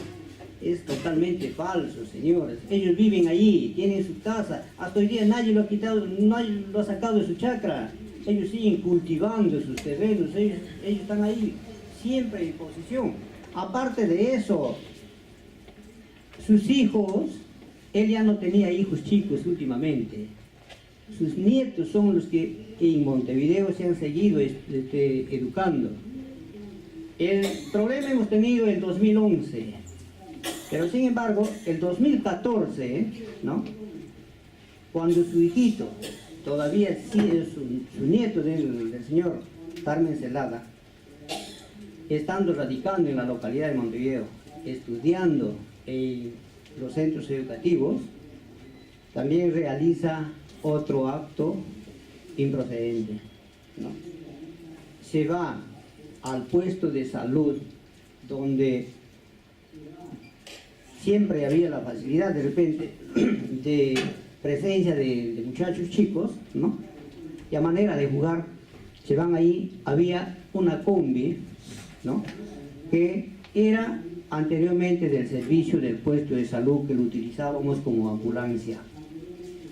Es totalmente falso, señores. Ellos viven allí, tienen su casa. Hasta hoy día nadie lo ha quitado, nadie lo ha sacado de su chacra. Ellos siguen cultivando sus terrenos, ellos están ahí siempre en posición. Aparte de eso, sus hijos, él ya no tenía hijos chicos últimamente. Sus nietos son los que en Montevideo se han seguido educando. El problema hemos tenido en 2011, pero sin embargo, el 2014, ¿no? Cuando su hijito, todavía su nieto del señor Carmen Celada, estando radicando en la localidad de Montevideo, estudiando en los centros educativos, también realiza otro acto improcedente, ¿no? Se va al puesto de salud donde siempre había la facilidad de repente de presencia de muchachos chicos, ¿no? Y a manera de jugar, se van ahí, había una combi, ¿no? Que era anteriormente del servicio del puesto de salud que lo utilizábamos como ambulancia.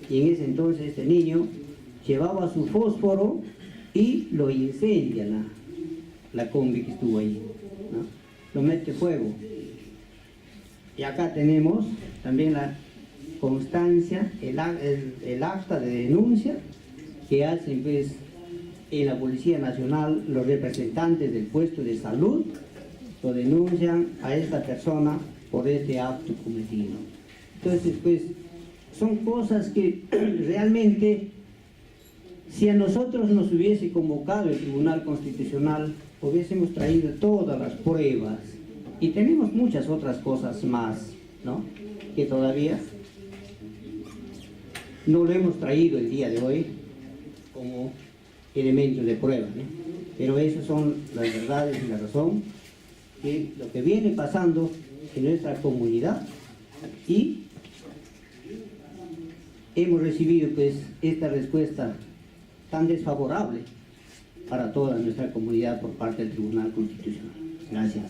Y en ese entonces este niño llevaba su fósforo y lo incendia la combi que estuvo ahí, ¿no? Lo mete fuego. Y acá tenemos también la constancia, el acta de denuncia que hacen pues en la Policía Nacional los representantes del puesto de salud, lo denuncian a esta persona por este acto cometido. Entonces pues son cosas que realmente, si a nosotros nos hubiese convocado el Tribunal Constitucional, hubiésemos traído todas las pruebas, y tenemos muchas otras cosas más, ¿no? Que todavía no lo hemos traído el día de hoy como elementos de prueba, ¿no? Pero esas son las verdades y la razón de lo que viene pasando en nuestra comunidad, y hemos recibido pues esta respuesta tan desfavorable para toda nuestra comunidad por parte del Tribunal Constitucional. Gracias.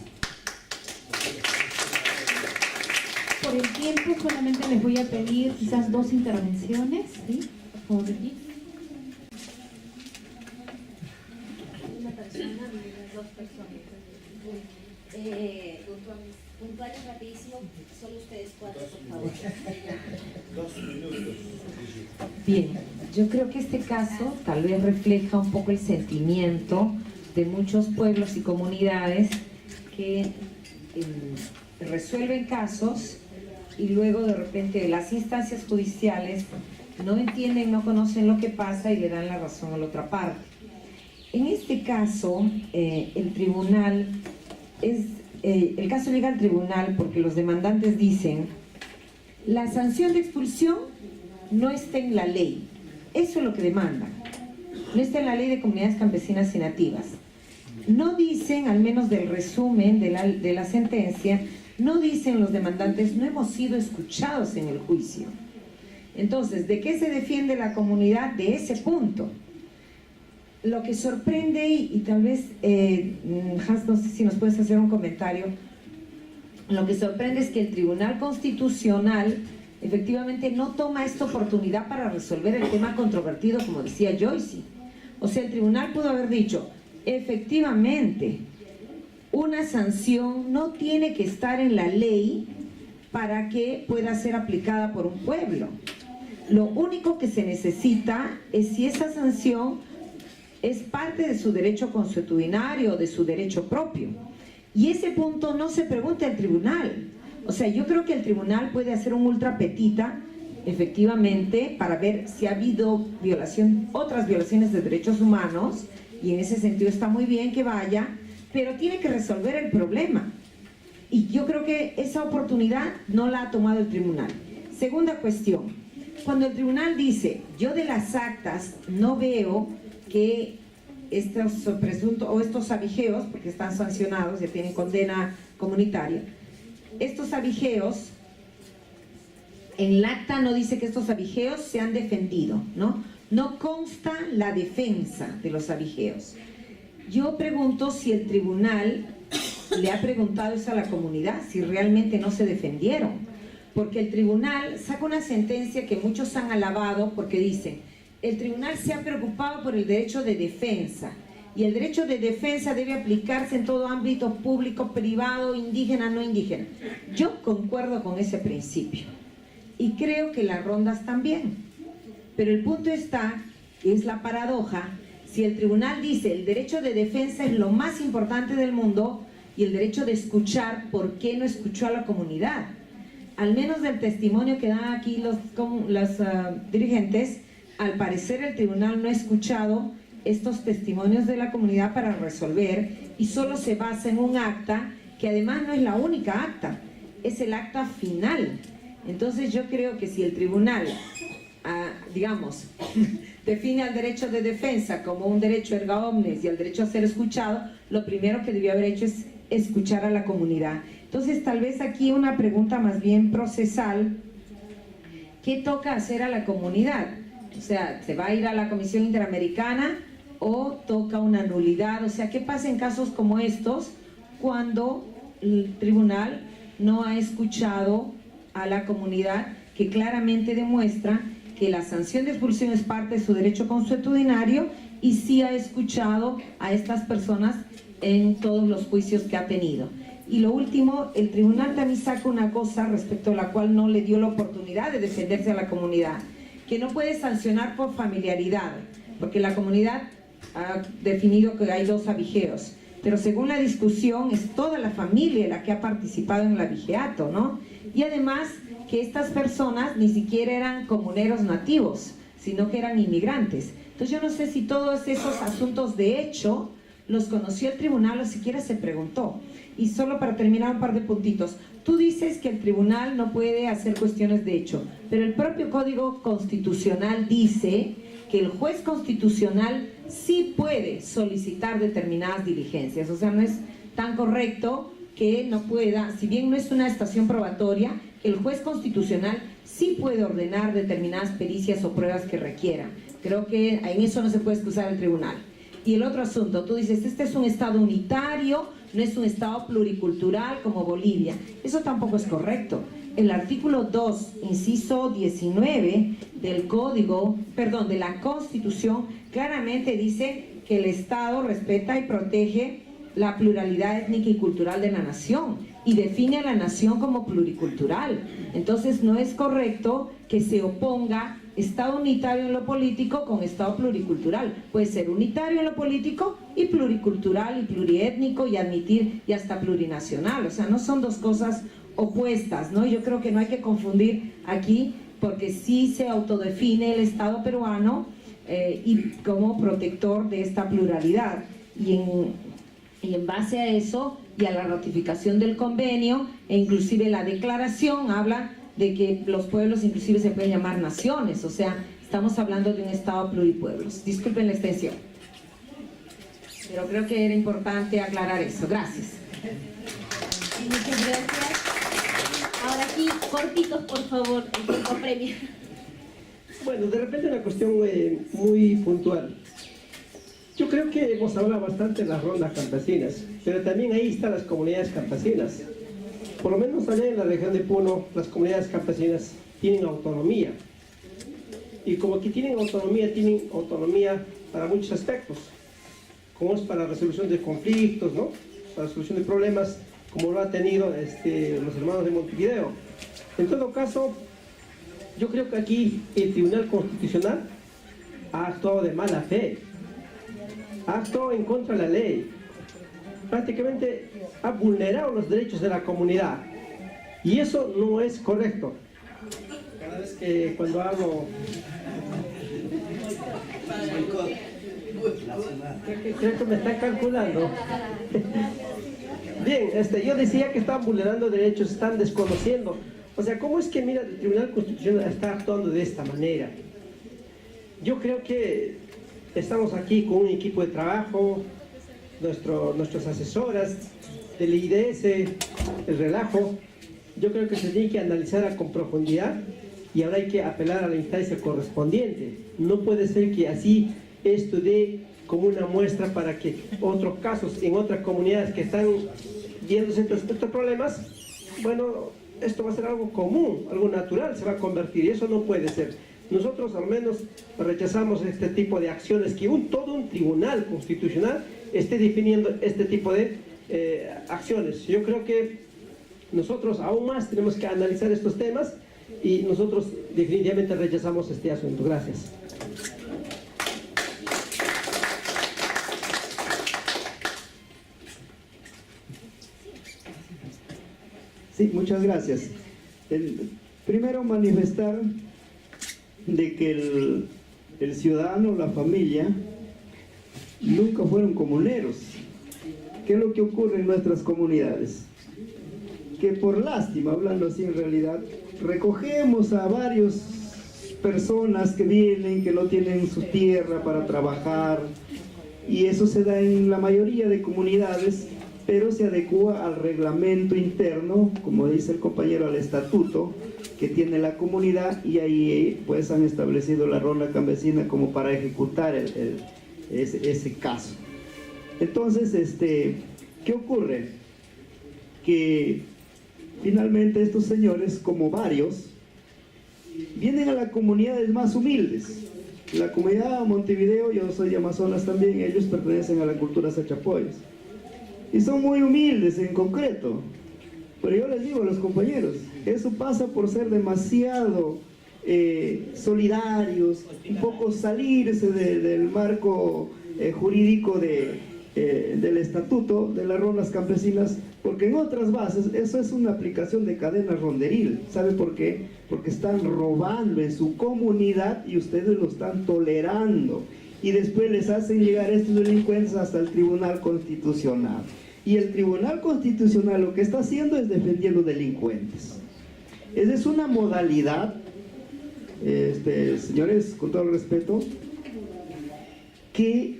Por el tiempo solamente les voy a pedir quizás 2 intervenciones, ¿sí? Por favor, Ricky. Una persona, dos personas. Puntuales rapidísimo, solo ustedes 4, por favor. 2 minutos. Bien, yo creo que este caso tal vez refleja un poco el sentimiento de muchos pueblos y comunidades que resuelven casos y luego de repente las instancias judiciales no entienden, no conocen lo que pasa y le dan la razón a la otra parte. En este caso, el tribunal el caso llega al tribunal porque los demandantes dicen: la sanción de expulsión no está en la ley. Eso es lo que demandan. No está en la ley de comunidades campesinas y nativas. No dicen, al menos del resumen de la sentencia, no dicen los demandantes: no hemos sido escuchados en el juicio. Entonces, ¿de qué se defiende la comunidad? De ese punto. Lo que sorprende, y tal vez, Hans, no sé si nos puedes hacer un comentario, lo que sorprende es que el Tribunal Constitucional efectivamente no toma esta oportunidad para resolver el tema controvertido, como decía Joyce. O sea, el tribunal pudo haber dicho: efectivamente, una sanción no tiene que estar en la ley para que pueda ser aplicada por un pueblo. Lo único que se necesita es si esa sanción es parte de su derecho consuetudinario, de su derecho propio. Y ese punto no se pregunta al tribunal. O sea, yo creo que el tribunal puede hacer un ultra petita, efectivamente, para ver si ha habido otras violaciones de derechos humanos, y en ese sentido está muy bien que vaya, pero tiene que resolver el problema. Y yo creo que esa oportunidad no la ha tomado el tribunal. Segunda cuestión, cuando el tribunal dice: yo de las actas no veo que estos presuntos o estos abigeos, porque están sancionados, ya tienen condena comunitaria, estos abigeos, en el acta no dice que estos abigeos se han defendido, ¿no? No consta la defensa de los abigeos. Yo pregunto si el tribunal le ha preguntado eso a la comunidad, si realmente no se defendieron. Porque el tribunal saca una sentencia que muchos han alabado porque dicen, el tribunal se ha preocupado por el derecho de defensa y el derecho de defensa debe aplicarse en todo ámbito público, privado, indígena, no indígena. Yo concuerdo con ese principio y creo que las rondas también. Pero el punto está, que es la paradoja, si el tribunal dice el derecho de defensa es lo más importante del mundo y el derecho de escuchar, ¿por qué no escuchó a la comunidad? Al menos del testimonio que dan aquí los dirigentes, al parecer el tribunal no ha escuchado estos testimonios de la comunidad para resolver y solo se basa en un acta que además no es la única acta, es el acta final. Entonces yo creo que si el tribunal, digamos, define al derecho de defensa como un derecho erga omnes y el derecho a ser escuchado, lo primero que debió haber hecho es escuchar a la comunidad. Entonces tal vez aquí una pregunta más bien procesal, ¿qué toca hacer a la comunidad? O sea, ¿se va a ir a la Comisión Interamericana o toca una nulidad? O sea, ¿qué pasa en casos como estos cuando el tribunal no ha escuchado a la comunidad, que claramente demuestra que la sanción de expulsión es parte de su derecho consuetudinario y sí ha escuchado a estas personas en todos los juicios que ha tenido? Y lo último, el tribunal también saca una cosa respecto a la cual no le dio la oportunidad de defenderse a la comunidad, que no puede sancionar por familiaridad, porque la comunidad ha definido que hay 2 abigeos, pero según la discusión es toda la familia la que ha participado en el abigeato, ¿no? Y además que estas personas ni siquiera eran comuneros nativos, sino que eran inmigrantes. Entonces yo no sé si todos esos asuntos de hecho los conoció el tribunal o siquiera se preguntó. Y solo para terminar un par de puntitos, tú dices que el tribunal no puede hacer cuestiones de hecho, pero el propio Código Constitucional dice que el juez constitucional sí puede solicitar determinadas diligencias. O sea, no es tan correcto que no pueda, si bien no es una estación probatoria, el juez constitucional sí puede ordenar determinadas pericias o pruebas que requieran. Creo que en eso no se puede excusar el tribunal. Y el otro asunto, tú dices, este es un estado unitario, no es un estado pluricultural como Bolivia. Eso tampoco es correcto. El artículo 2, inciso 19 del Código, perdón, de la Constitución, claramente dice que el Estado respeta y protege la pluralidad étnica y cultural de la nación y define a la nación como pluricultural. Entonces no es correcto que se oponga Estado unitario en lo político con Estado pluricultural. Puede ser unitario en lo político y pluricultural y pluriétnico y admitir y hasta plurinacional. O sea, no son 2 cosas opuestas, ¿no? Yo creo que no hay que confundir aquí, porque sí se autodefine el Estado peruano y como protector de esta pluralidad. Y en base a eso y a la ratificación del convenio e inclusive la declaración habla de que los pueblos inclusive se pueden llamar naciones. O sea, estamos hablando de un Estado pluripueblos. Disculpen la extensión, pero creo que era importante aclarar eso. Gracias. Muchas gracias. Ahora aquí, cortitos, por favor, el tiempo premio. Bueno, de repente una cuestión muy puntual. Yo creo que hemos hablado bastante de las rondas campesinas, pero también ahí están las comunidades campesinas. Por lo menos allá en la región de Puno, las comunidades campesinas tienen autonomía. Y como que tienen autonomía para muchos aspectos, como es para la resolución de conflictos, ¿no? Para la resolución de problemas, como lo ha tenido los hermanos de Montevideo. En todo caso, yo creo que aquí el Tribunal Constitucional ha actuado de mala fe, ha actuado en contra de la ley, prácticamente ha vulnerado los derechos de la comunidad y eso no es correcto. Cada vez que cuando hablo, creo que me están calculando. Bien, yo decía que están vulnerando derechos, están desconociendo. O sea, ¿cómo es que, mira, el Tribunal Constitucional está actuando de esta manera? Yo creo que estamos aquí con un equipo de trabajo, nuestras asesoras del IDS, el relajo. Yo creo que se tiene que analizar con profundidad y ahora hay que apelar a la instancia correspondiente. No puede ser que así esto dé como una muestra para que otros casos en otras comunidades que están viéndose estos problemas, bueno, esto va a ser algo común, algo natural, se va a convertir, y eso no puede ser. Nosotros al menos rechazamos este tipo de acciones, que todo un tribunal constitucional esté definiendo este tipo de acciones. Yo creo que nosotros aún más tenemos que analizar estos temas, y nosotros definitivamente rechazamos este asunto. Gracias. Sí, muchas gracias. Primero manifestar de que el ciudadano, la familia, nunca fueron comuneros. ¿Qué es lo que ocurre en nuestras comunidades? Que por lástima, hablando así en realidad, recogemos a varias personas que vienen, que no tienen su tierra para trabajar, y eso se da en la mayoría de comunidades, pero se adecua al reglamento interno, como dice el compañero, al estatuto que tiene la comunidad, y ahí pues han establecido la ronda campesina como para ejecutar ese caso. Entonces, ¿qué ocurre? Que finalmente estos señores, como varios, vienen a las comunidades más humildes. La comunidad de Montevideo, yo soy de Amazonas también, ellos pertenecen a la cultura Sachapoyas, y son muy humildes en concreto. Pero yo les digo a los compañeros, eso pasa por ser demasiado solidarios, un poco salirse del marco jurídico del estatuto de las rondas campesinas, porque en otras bases eso es una aplicación de cadena ronderil. ¿Sabe por qué? Porque están robando en su comunidad y ustedes lo están tolerando, y después les hacen llegar a estos delincuentes hasta el Tribunal Constitucional, y el Tribunal Constitucional lo que está haciendo es defendiendo delincuentes. Esa es una modalidad, señores, con todo el respeto, que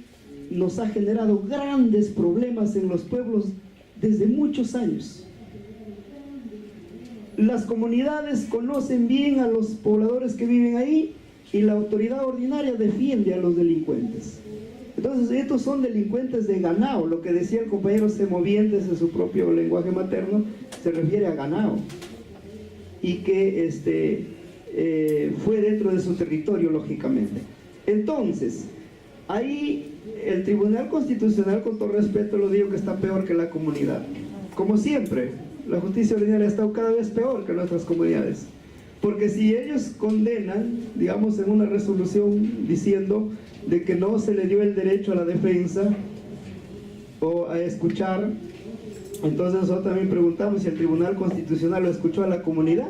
nos ha generado grandes problemas en los pueblos desde muchos años. Las comunidades conocen bien a los pobladores que viven ahí, y la autoridad ordinaria defiende a los delincuentes. Entonces estos son delincuentes de ganado. Lo que decía el compañero Semovientes en su propio lenguaje materno se refiere a ganado, y que fue dentro de su territorio, lógicamente. Entonces ahí el Tribunal Constitucional, con todo respeto lo digo, que está peor que la comunidad. Como siempre, la justicia ordinaria está cada vez peor que nuestras comunidades, porque si ellos condenan, digamos, en una resolución diciendo de que no se le dio el derecho a la defensa o a escuchar, entonces nosotros también preguntamos si el Tribunal Constitucional lo escuchó a la comunidad,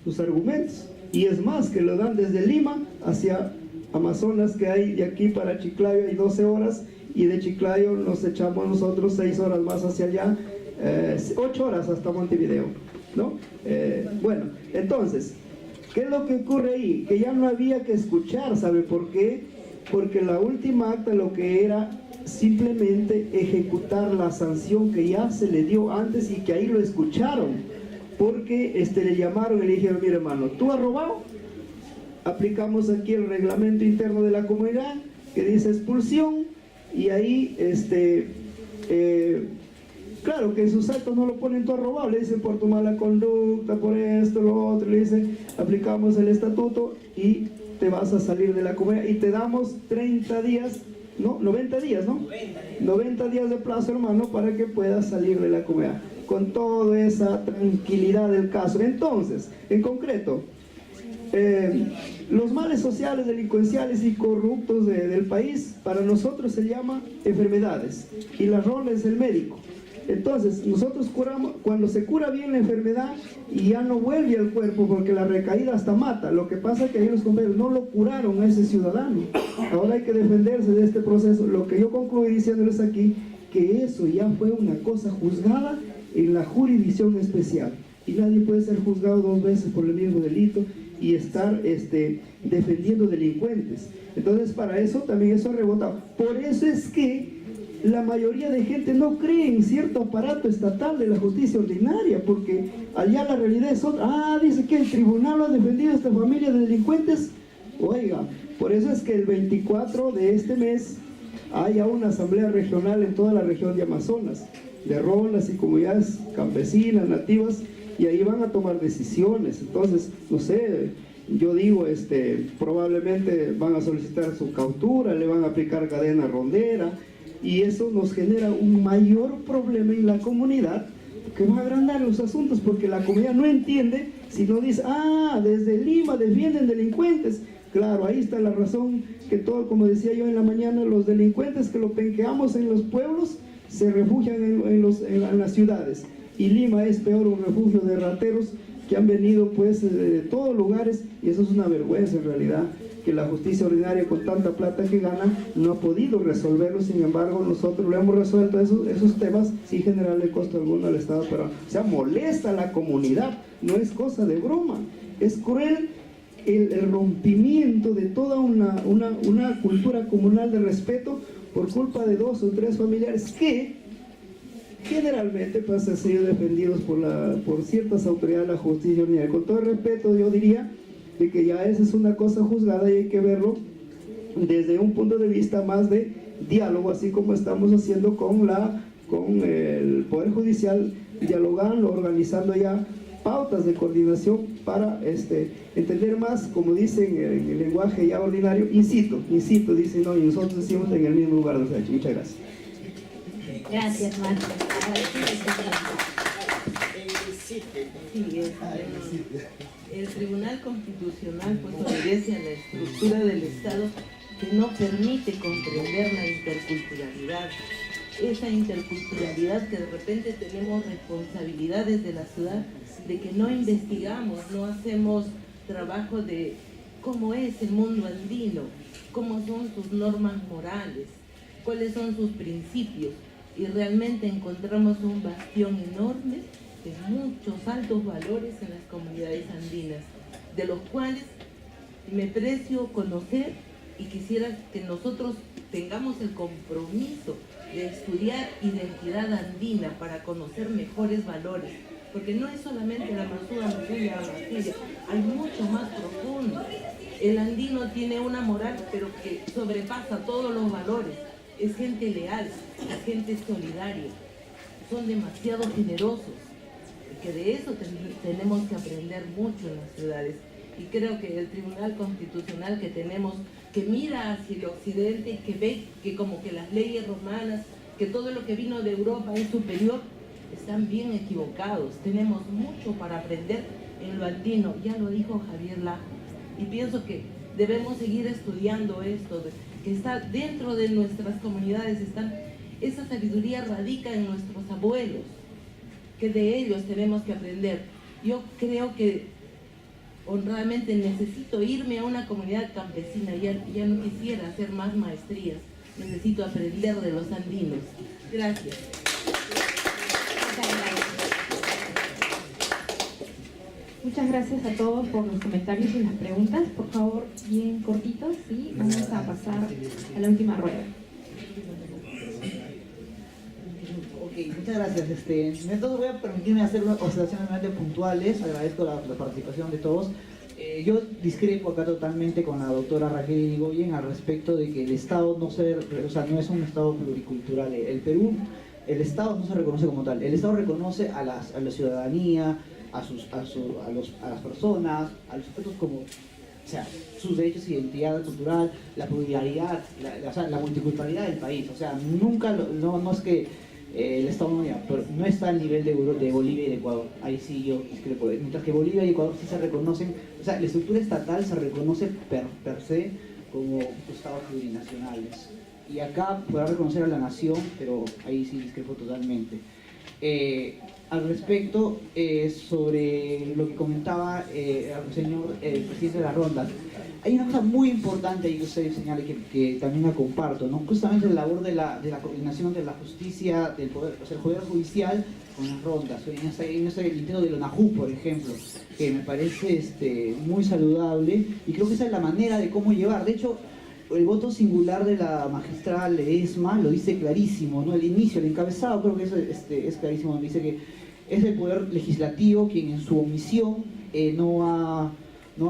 sus argumentos, y es más, que lo dan desde Lima hacia Amazonas, que hay de aquí para Chiclayo hay 12 horas, y de Chiclayo nos echamos nosotros 6 horas más hacia allá, 8 horas hasta Montevideo, ¿no? Bueno, entonces, ¿qué es lo que ocurre ahí? Que ya no había que escuchar. ¿Sabe por qué? Porque la última acta lo que era simplemente ejecutar la sanción que ya se le dio antes, y que ahí lo escucharon, porque le llamaron y le dijeron: mira, hermano, tú has robado, aplicamos aquí el reglamento interno de la comunidad que dice expulsión, y ahí claro que en sus actos no lo ponen todo robado, le dicen por tu mala conducta, por esto, lo otro, le dicen aplicamos el estatuto y te vas a salir de la comunidad, y te damos 30 días, no, 90 días, ¿no? 90 días de plazo, hermano, para que puedas salir de la comunidad, con toda esa tranquilidad del caso. Entonces, en concreto, los males sociales, delincuenciales y corruptos del país, para nosotros se llama enfermedades, y la ronda es el médico. Entonces nosotros curamos, cuando se cura bien la enfermedad y ya no vuelve al cuerpo, porque la recaída hasta mata. Lo que pasa es que ahí los compañeros no lo curaron a ese ciudadano. Ahora hay que defenderse de este proceso. Lo que yo concluí diciéndoles aquí, que eso ya fue una cosa juzgada en la jurisdicción especial, y nadie puede ser juzgado 2 veces por el mismo delito y estar defendiendo delincuentes. Entonces para eso también eso ha rebotado. Por eso es que la mayoría de gente no cree en cierto aparato estatal de la justicia ordinaria, porque allá la realidad es otra. Dice que el tribunal ha defendido a esta familia de delincuentes. Oiga, por eso es que el 24 de este mes haya una asamblea regional en toda la región de Amazonas, de rondas y comunidades campesinas, nativas, y ahí van a tomar decisiones. Entonces, no sé, yo digo, probablemente van a solicitar su cautura, le van a aplicar cadena rondera, y eso nos genera un mayor problema en la comunidad, que va a agrandar los asuntos, porque la comunidad no entiende si no dice, desde Lima defienden delincuentes. Claro, ahí está la razón, que todo, como decía yo en la mañana, los delincuentes que lo penqueamos en los pueblos se refugian en las ciudades, y Lima es peor, un refugio de rateros que han venido pues de todos lugares, y eso es una vergüenza en realidad, que la justicia ordinaria, con tanta plata que gana, no ha podido resolverlo. Sin embargo, nosotros lo hemos resuelto esos temas sin generarle costo alguno al Estado, pero o sea, molesta a la comunidad, no es cosa de broma, es cruel el rompimiento de toda una cultura comunal de respeto por culpa de 2 o 3 familiares que generalmente pues han sido defendidos por ciertas autoridades de la justicia ordinaria. Con todo el respeto, yo diría de que ya esa es una cosa juzgada y hay que verlo desde un punto de vista más de diálogo, así como estamos haciendo con el Poder Judicial, dialogando, organizando ya pautas de coordinación para entender más, como dicen en el lenguaje ya ordinario, incito, dicen, no, y nosotros decimos en el mismo lugar. Muchas gracias. Gracias, Marta. El Tribunal Constitucional pues obedece a la estructura del Estado que no permite comprender la interculturalidad. Esa interculturalidad que de repente tenemos responsabilidades de la ciudad, de que no investigamos, no hacemos trabajo de cómo es el mundo andino, cómo son sus normas morales, cuáles son sus principios, y realmente encontramos un bastión enorme de muchos altos valores en las comunidades andinas, de los cuales me precio conocer y quisiera que nosotros tengamos el compromiso de estudiar identidad andina para conocer mejores valores, porque no es solamente la Masuda, la Bastilla, hay mucho más profundo. El andino tiene una moral, pero que sobrepasa todos los valores. Es gente leal, es gente solidaria, son demasiado generosos, que de eso tenemos que aprender mucho en las ciudades. Y creo que el Tribunal Constitucional que tenemos, que mira hacia el occidente, que ve que como que las leyes romanas, que todo lo que vino de Europa es superior, están bien equivocados. Tenemos mucho para aprender en lo andino, ya lo dijo Javier Lajo, y pienso que debemos seguir estudiando esto, que está dentro de nuestras comunidades, esa sabiduría radica en nuestros abuelos, que de ellos tenemos que aprender. Yo creo que honradamente necesito irme a una comunidad campesina, ya no quisiera hacer más maestrías, necesito aprender de los andinos. Gracias. Muchas gracias a todos por los comentarios y las preguntas. Por favor, bien cortitos, y vamos a pasar a la última rueda. Ok, muchas gracias. Entonces voy a permitirme hacer unas observaciones realmente puntuales. Agradezco la participación de todos. Yo discrepo acá totalmente con la doctora Raquel Irigoyen al respecto de que el Estado no es un Estado pluricultural. El Perú, el Estado no se reconoce como tal. El Estado reconoce a la ciudadanía, a las personas, a los sujetos como, o sea, sus derechos, identidad cultural, la pluralidad, la multiculturalidad del país. O sea, nunca, no es que el Estado no está al nivel de Bolivia y de Ecuador. Ahí sí yo discrepo. Mientras que Bolivia y Ecuador sí se reconocen, o sea, la estructura estatal se reconoce per se como estados plurinacionales. Y acá podrá reconocer a la nación, pero ahí sí discrepo totalmente. Al respecto, sobre lo que comentaba el presidente de la ronda, hay una cosa muy importante ahí que usted señala que también la comparto, ¿no? Justamente la labor de la coordinación de la justicia, del poder, o sea, el poder judicial con las rondas, en ese intento de Lonajú, por ejemplo, que me parece muy saludable, y creo que esa es la manera de cómo llevar. De hecho, el voto singular de la magistrada Ledesma lo dice clarísimo, ¿no? El inicio, el encabezado, creo que eso es clarísimo, dice que es el poder legislativo quien en su omisión no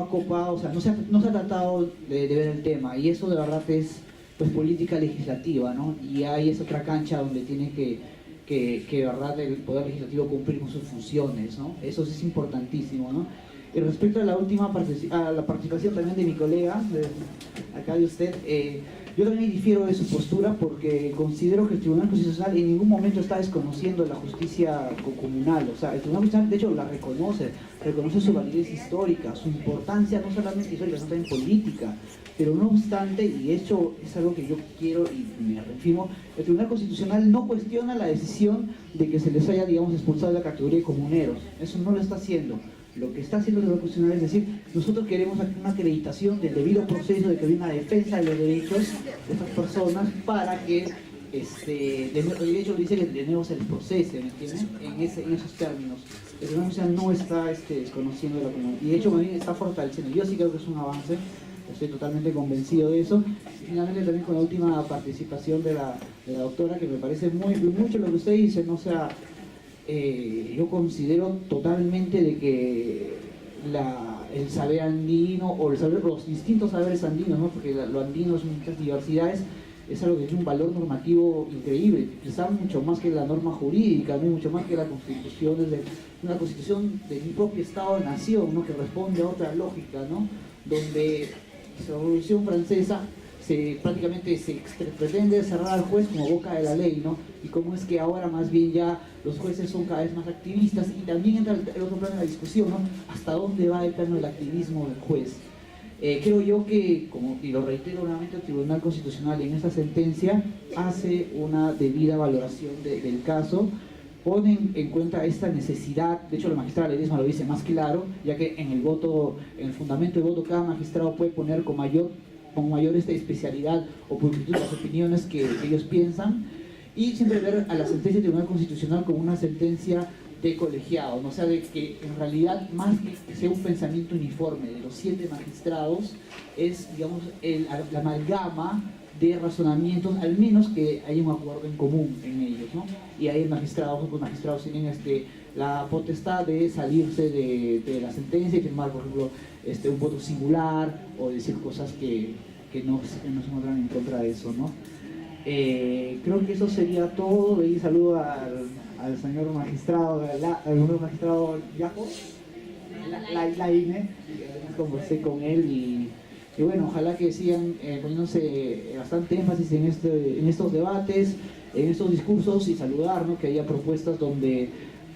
ha copado, o sea, no se ha tratado de ver el tema, y eso de verdad es pues política legislativa, ¿no? Y ahí es otra cancha donde tiene que ¿verdad? El Poder Legislativo cumplir con sus funciones, ¿no? Eso sí es importantísimo, ¿no? Y respecto a la última a la participación también de mi colega, acá de usted, yo también difiero de su postura porque considero que el Tribunal Constitucional en ningún momento está desconociendo la justicia comunal. O sea, el Tribunal Constitucional de hecho la reconoce su validez histórica, su importancia no solamente histórica, sino también política. Pero no obstante, y esto es algo que yo quiero y me reafirmo, el Tribunal Constitucional no cuestiona la decisión de que se les haya, digamos, expulsado de la categoría de comuneros. Eso no lo está haciendo. Lo que está haciendo el Tribunal Constitucional es decir, nosotros queremos una acreditación del debido proceso, de que haya una defensa de los derechos de estas personas para que, de hecho dice que de nuevo se les procese, ¿me entienden? En esos términos. El Tribunal Constitucional no está desconociendo de la comunidad, y de hecho también está fortaleciendo. Yo sí creo que es un avance, estoy totalmente convencido de eso. Y finalmente también con la última participación de la doctora, que me parece mucho lo que usted dice, no sea... yo considero totalmente de que el saber andino o los distintos saberes andinos, ¿no? Porque lo andino es muchas diversidades, es algo que tiene un valor normativo increíble, quizás mucho más que la norma jurídica, ¿no? Mucho más que la constitución, una constitución de mi propio estado de nación, ¿no? Que responde a otra lógica, ¿no? Donde la Revolución Francesa prácticamente se pretende cerrar al juez como boca de la ley, ¿no? Y cómo es que ahora más bien ya los jueces son cada vez más activistas, y también entra el otro plano de la discusión, ¿no? ¿Hasta dónde va el plano del activismo del juez? Creo yo que, y lo reitero nuevamente, el Tribunal Constitucional en esta sentencia hace una debida valoración del caso, pone en cuenta esta necesidad. De hecho la magistrada Ledesma lo dice más claro, ya que en el fundamento del voto cada magistrado puede poner con mayor especialidad o pulcritud las opiniones que ellos piensan, y siempre ver a la sentencia del Tribunal Constitucional como una sentencia de colegiado, ¿no? O sea, de que en realidad más que sea un pensamiento uniforme de los 7 magistrados, es, digamos, la amalgama de razonamientos, al menos que haya un acuerdo en común en ellos, ¿no? Y ahí los magistrados tienen la potestad de salirse de la sentencia y firmar, por ejemplo, un voto singular o decir cosas que no se encuentran en contra de eso, ¿no? Creo que eso sería todo. Y saludo al señor magistrado, al nuevo magistrado Yaco, Laine, conversé con él y bueno, ojalá que sigan poniéndose bastante énfasis en estos debates, en estos discursos, y saludar, ¿no? Que haya propuestas donde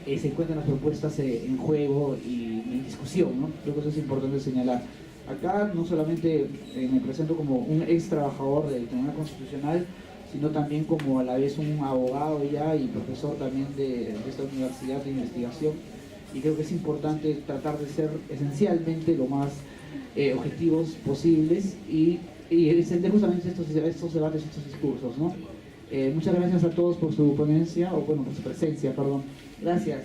se encuentran las propuestas en juego y en discusión, ¿no? Creo que eso es importante señalar. Acá no solamente me presento como un ex trabajador del Tribunal Constitucional, sino también como a la vez un abogado ya y profesor también de esta universidad de investigación, y creo que es importante tratar de ser esencialmente lo más objetivos posibles y extender justamente estos debates, estos discursos, ¿no? Muchas gracias a todos por su ponencia, por su presencia, perdón. Gracias.